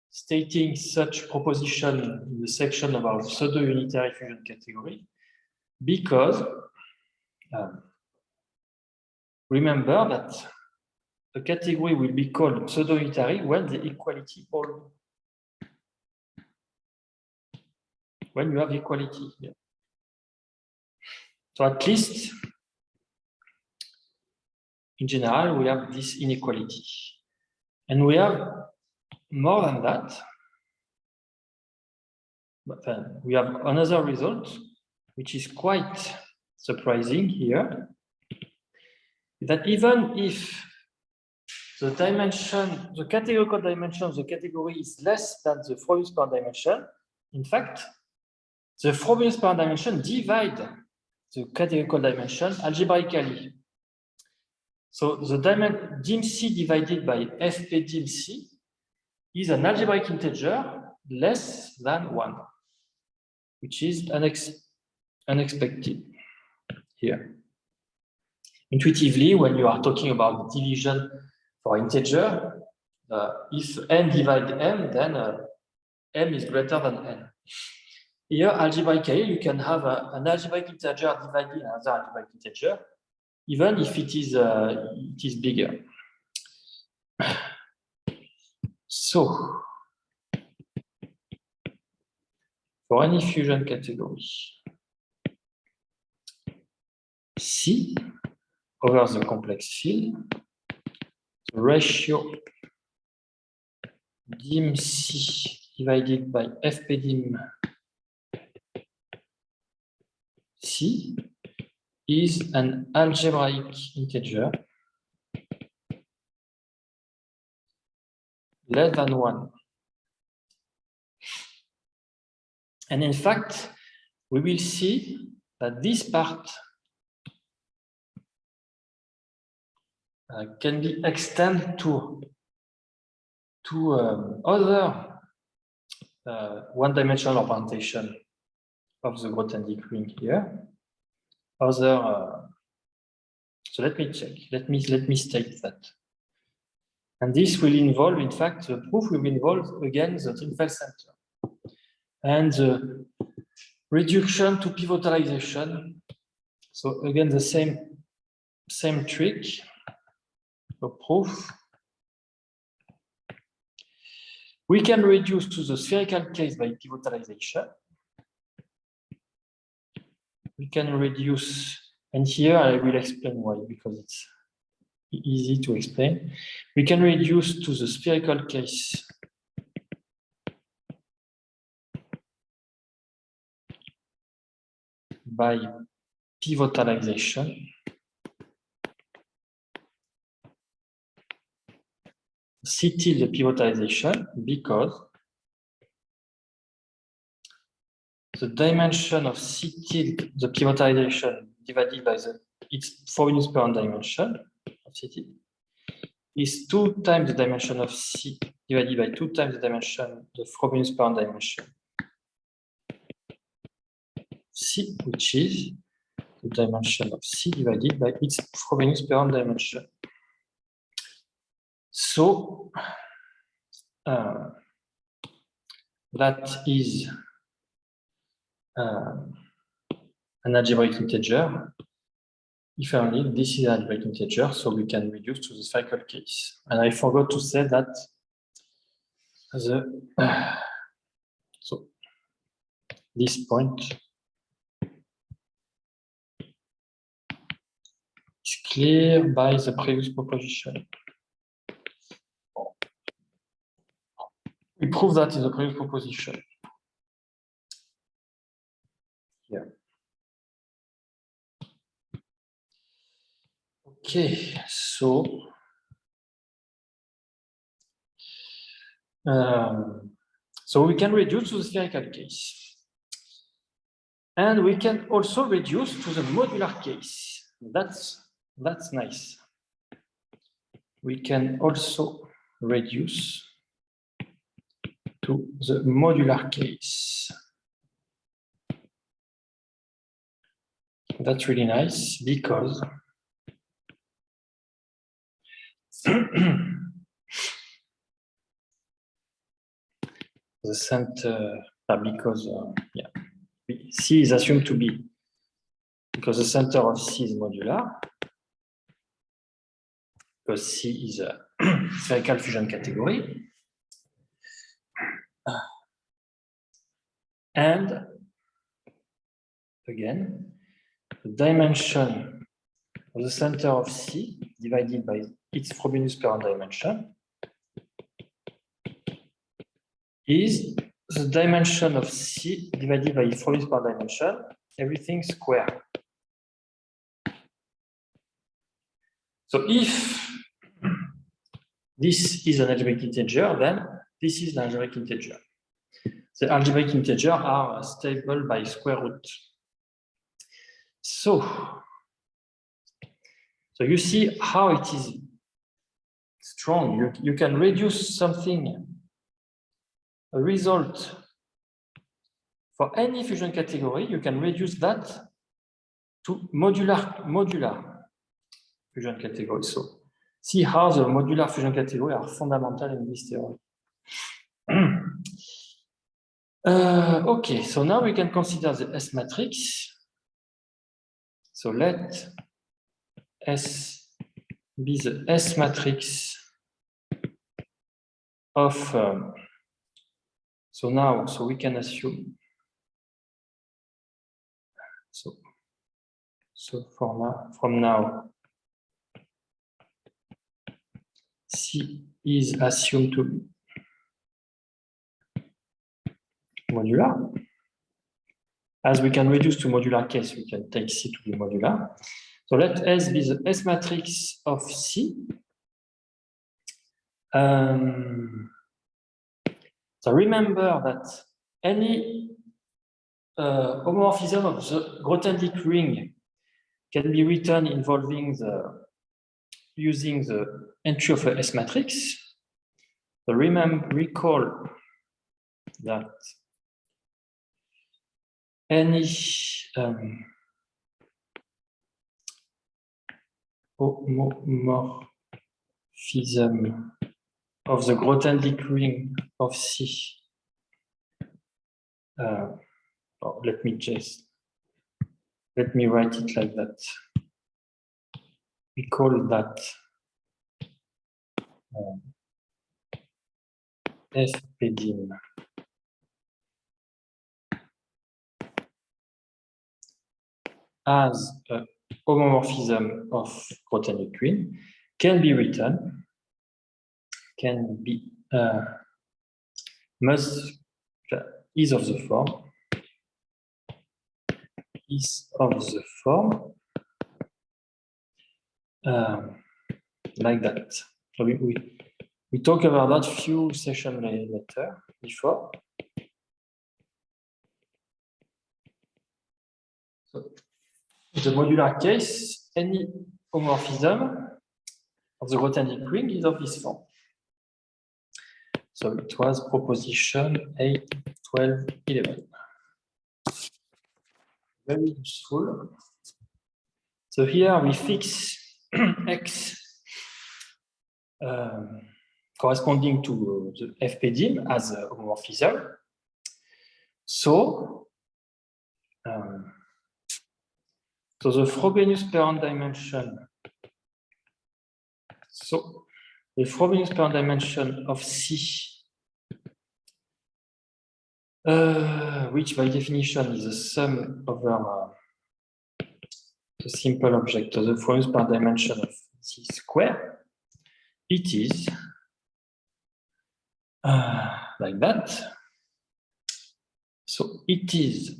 stating such proposition in the section about pseudo-unitary fusion category? Because remember that a category will be called pseudo-unitary when the equality holds. When you have equality here. So at least, in general, we have this inequality. And we have more than that. But we have another result, which is quite surprising here, that even if the dimension, the categorical dimension of the category is less than the Frobenius parent dimension, in fact, the Frobenius parent dimension divides the categorical dimension algebraically. So the DIMC divided by FP DIMC is an algebraic integer less than 1, which is unexpected here. Intuitively, when you are talking about division for integer, if n divides m, then m is greater than n. Here, algebraically, you can have an algebraic integer dividing another algebraic integer, even if it is bigger. So, for any fusion category, C over the complex field, the ratio DIMC divided by FP dim C is an algebraic integer less than 1. And in fact, we will see that this part can be extended to other one-dimensional representation of the Grothendieck ring here. So let me check. Let me state that. And this will involve, in fact, the proof will involve again the Trinfeld center and the reduction to pivotalization. So again, the same trick. The proof. We can reduce to the spherical case by pivotalization. We can reduce, and here I will explain why, because it's easy to explain. We can reduce to the spherical case by pivotalization. C tilde pivotalization because the dimension of C tilde, the pivotalization divided by its Frobenius parent dimension of C tilde is 2 times the dimension of C divided by 2 times the dimension, the Frobenius parent dimension C, which is the dimension of C divided by its Frobenius parent dimension. So that is an algebraic integer. If only this is an algebraic integer, so we can reduce to the spherical case. And I forgot to say that so this point is clear by the previous proposition. We prove that in the previous proposition. Here. Okay, so we can reduce to the spherical case. And we can also reduce to the modular case. That's nice. We can also reduce to the modular case. That's really nice because the center, because C is assumed to be, because the center of C is modular. because C is a spherical fusion category. And again, the dimension of the center of C divided by its Frobenius parent dimension is the dimension of C divided by its Frobenius parent dimension, everything square. So if this is an algebraic integer, then this is an algebraic integer. The algebraic integers are stable by square root. So you see how it is strong. You can reduce something, a result for any fusion category, you can reduce that to modular fusion category. So see how the modular fusion category are fundamental in this theory. Okay, so now we can consider the S matrix. So let S be the S matrix of, so we can assume, so from now, C is assumed to be modular. As we can reduce to modular case, we can take C to be modular. So let S be the S matrix of C. So remember that any homomorphism of the Grothendieck ring can be written involving using the entry of a S matrix. So recall that any homomorphism of the Grothendieck ring of C. Let me write it like that. We call that FPDIM as a homomorphism of Grothendieck ring can be written, is of the form like that. So we talk about that few sessions later before. So in the modular case, any homomorphism of the Grothendieck ring is of this form. So it was proposition 8, 12, 11. Very useful. So here we fix X corresponding to the FPDIM as a homomorphism. So the Frobenius parent dimension. So the Frobenius parent dimension of C, which by definition is the sum over the simple object of the Frobenius parent dimension of C square, it is like that. So it is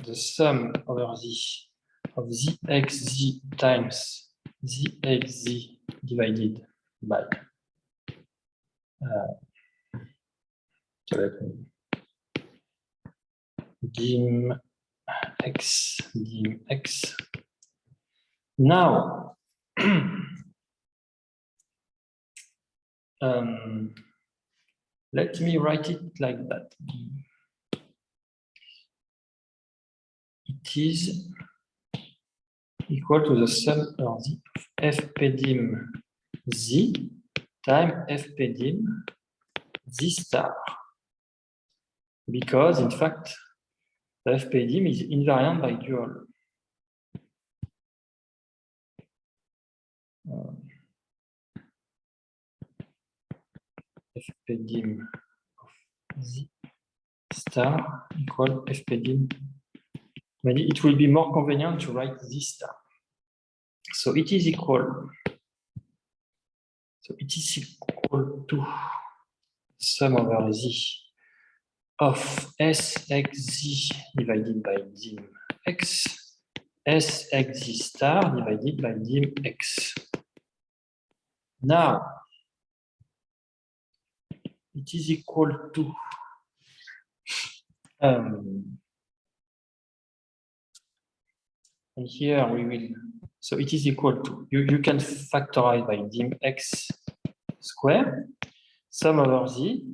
the sum over Z of ZXZ times ZXZ divided by so let me dim X. Now let me write it like that. It is equal to the sum of the FPDIM Z times FPDIM Z star. Because in fact, the FPDIM is invariant by dual. fpdim of z star equal fpdim. Maybe it will be more convenient to write z star. So it is equal. So it is equal to sum over z of sxz divided by dim x, sxz star divided by dim x. Now, it is equal to and here we will, so it is equal to, you can factorize by dim x square, sum over z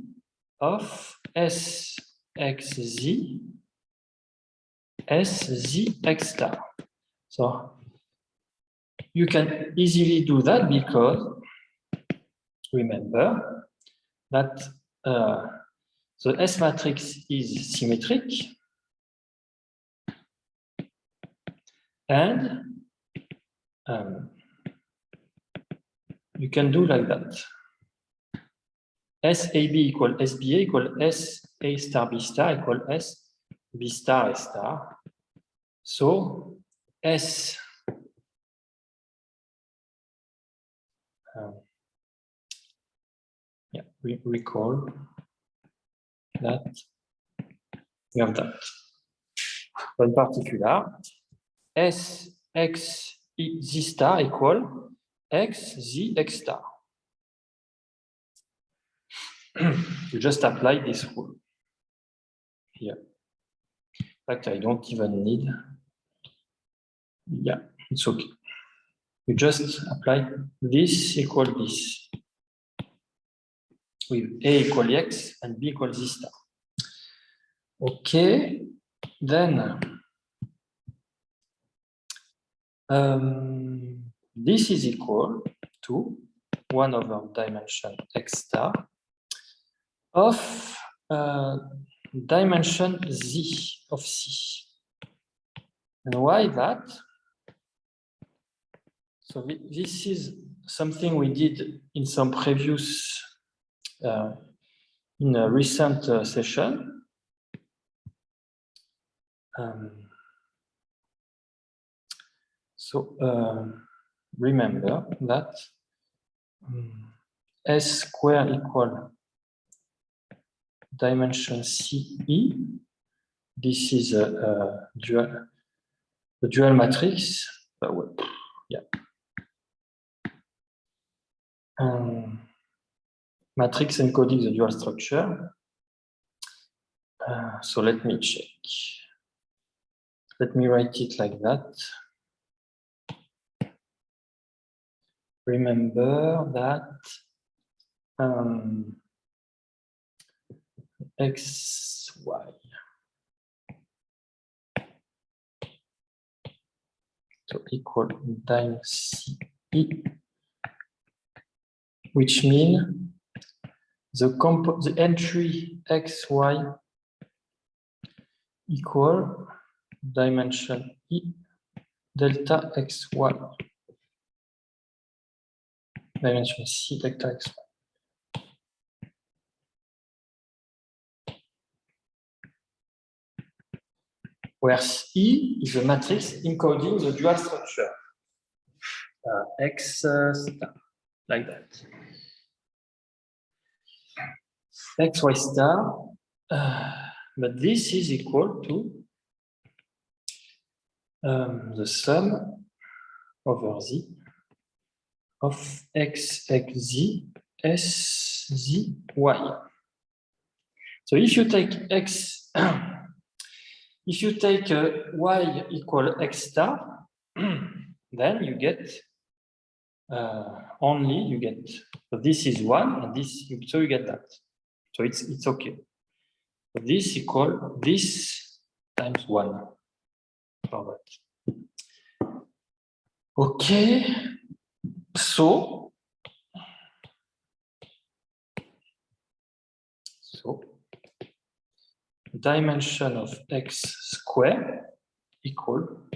of sxz sz x star. So you can easily do that because remember that the S matrix is symmetric and you can do like that. SAB equal SBA equal SA star B star equal S B star A star. So S yeah, we recall that we have that. In particular, S X Z star equal X Z X star. You just apply this rule here. In fact, I don't even need. Yeah, it's okay. You just apply this equal this with A equal X and B equal Z star. Okay, then this is equal to 1 over dimension X star of dimension Z of C. And why that? So this is something we did in some previous, in a recent session. Remember that S square equal dimension CE. This is a dual matrix. Yeah. Matrix encoding the dual structure. So let me check. Let me write it like that. Remember that X, Y. So equal dim CE, which means the entry X, Y equal dimension E delta X, Y. Dimension C delta X, Y. Where E is a matrix encoding the dual structure. X star, like that. X, Y star, but this is equal to the sum over Z of X, X, Z, S, Z, Y. So if you take X, if you take Y equal X star, then you get only you get, so this is 1 and this, so you get that. So it's okay. So this equal this times 1 for that. Okay, so dimension of X square equal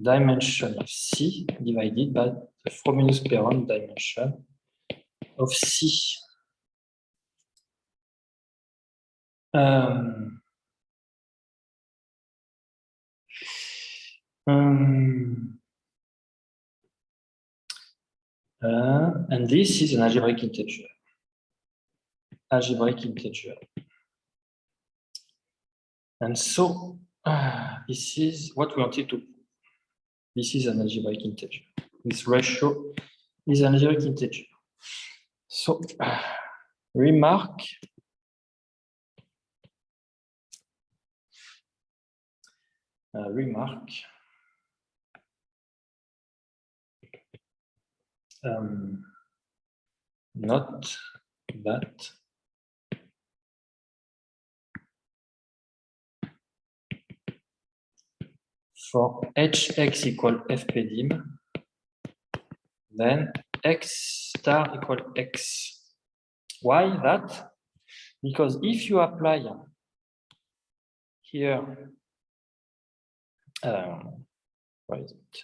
dimension of C divided by the Frobenius-Perron dimension of C. And this is an algebraic integer. Algebraic integer. And so this is what we wanted to. This is an algebraic integer. This ratio is an algebraic integer. So remark. Remark. Not that for hx equal fpdim, then x star equal x. Why that? Because if you apply here, what is it?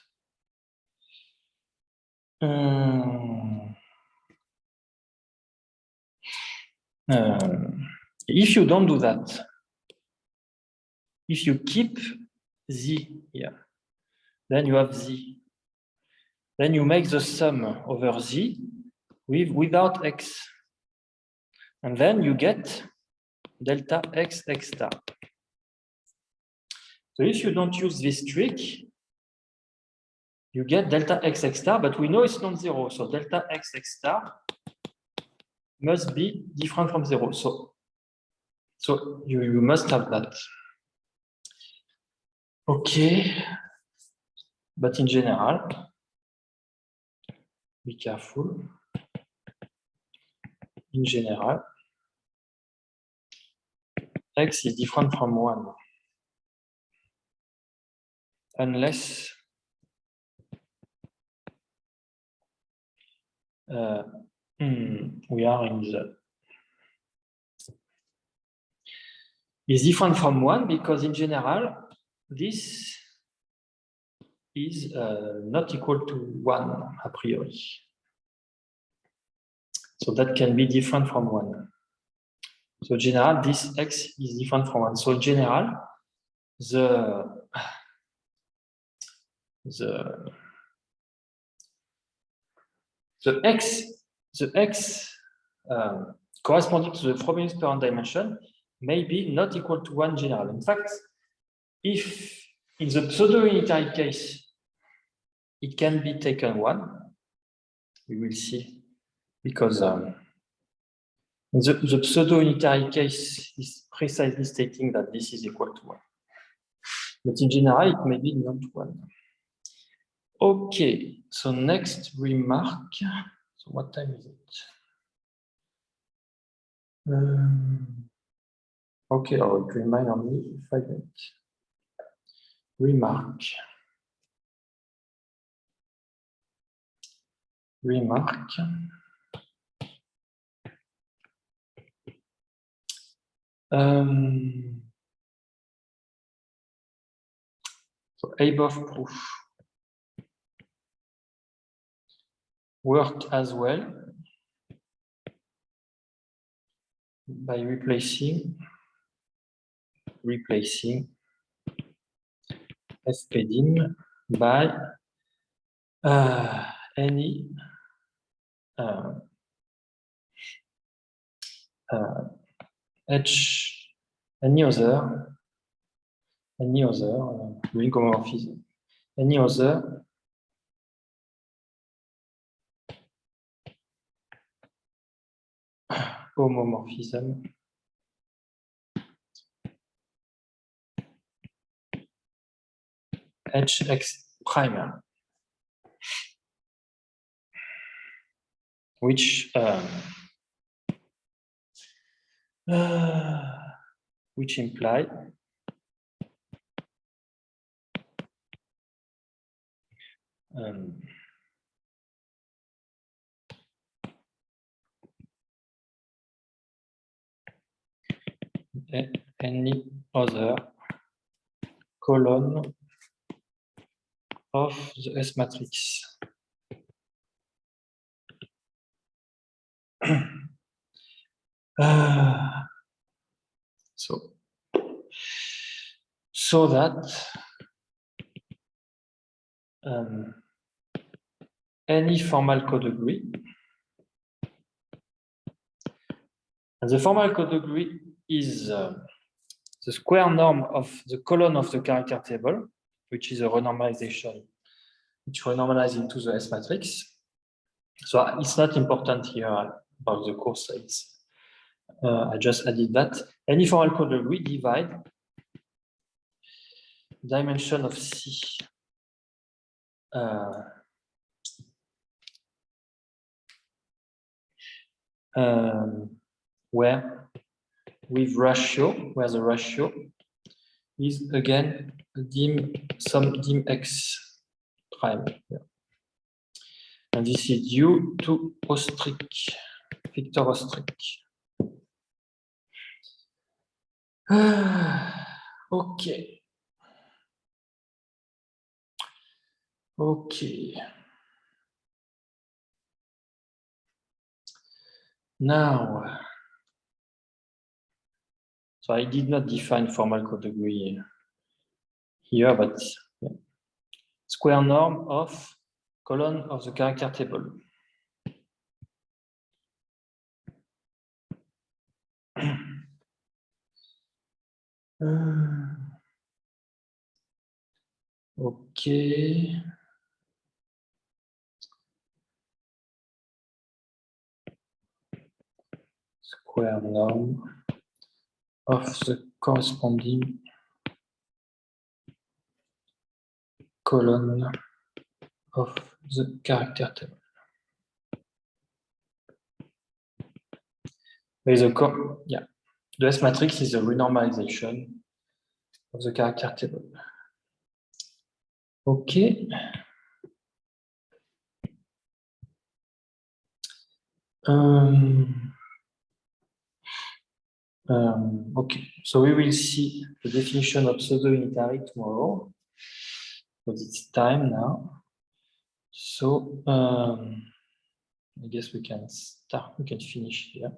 If you don't do that, if you keep z here, then you have z. Then you make the sum over z without x. And then you get delta x x star. So if you don't use this trick, you get delta x x star, but we know it's not zero. So delta x x star must be different from zero. So you must have that. Okay. But in general, be careful. In general, x is different from 1. Unless we are in the is different from 1 because in general this is not equal to 1 a priori. So that can be different from 1. So in general, this x is different from 1. So in general, the x corresponding to the Frobenius parent dimension may be not equal to 1 in general. In fact, if in the pseudo-unitary case, it can be taken 1, we will see, because the pseudo-unitary case is precisely stating that this is equal to 1. But in general, it may be not 1. Okay, so next remark. So what time is it? Okay, oh, it remains only 5 minutes. Remark. Remark. So above proof worked as well by replacing fpdim by any any other ring homomorphism, any other homomorphism hx prime, which imply any other column of the S matrix. So so that any formal codegree, and the formal codegree is the square norm of the column of the character table, which is a renormalization, which renormalizes into the S matrix. So it's not important here about the course. I just added that. Any formal codegree divide dimension of C where with ratio, where the ratio is again some dim x prime. Yeah. And this is due to Ostrik, Viktor Ostrik. Okay. Okay. Now, so I did not define formal codegree here, but square norm of column of the character table. Okay. Square norm of the corresponding column of the character table. There is a the S matrix is a renormalization of the character table. Okay. Okay, so we will see the definition of pseudo-unitary tomorrow, because it's time now. So I guess we can finish here.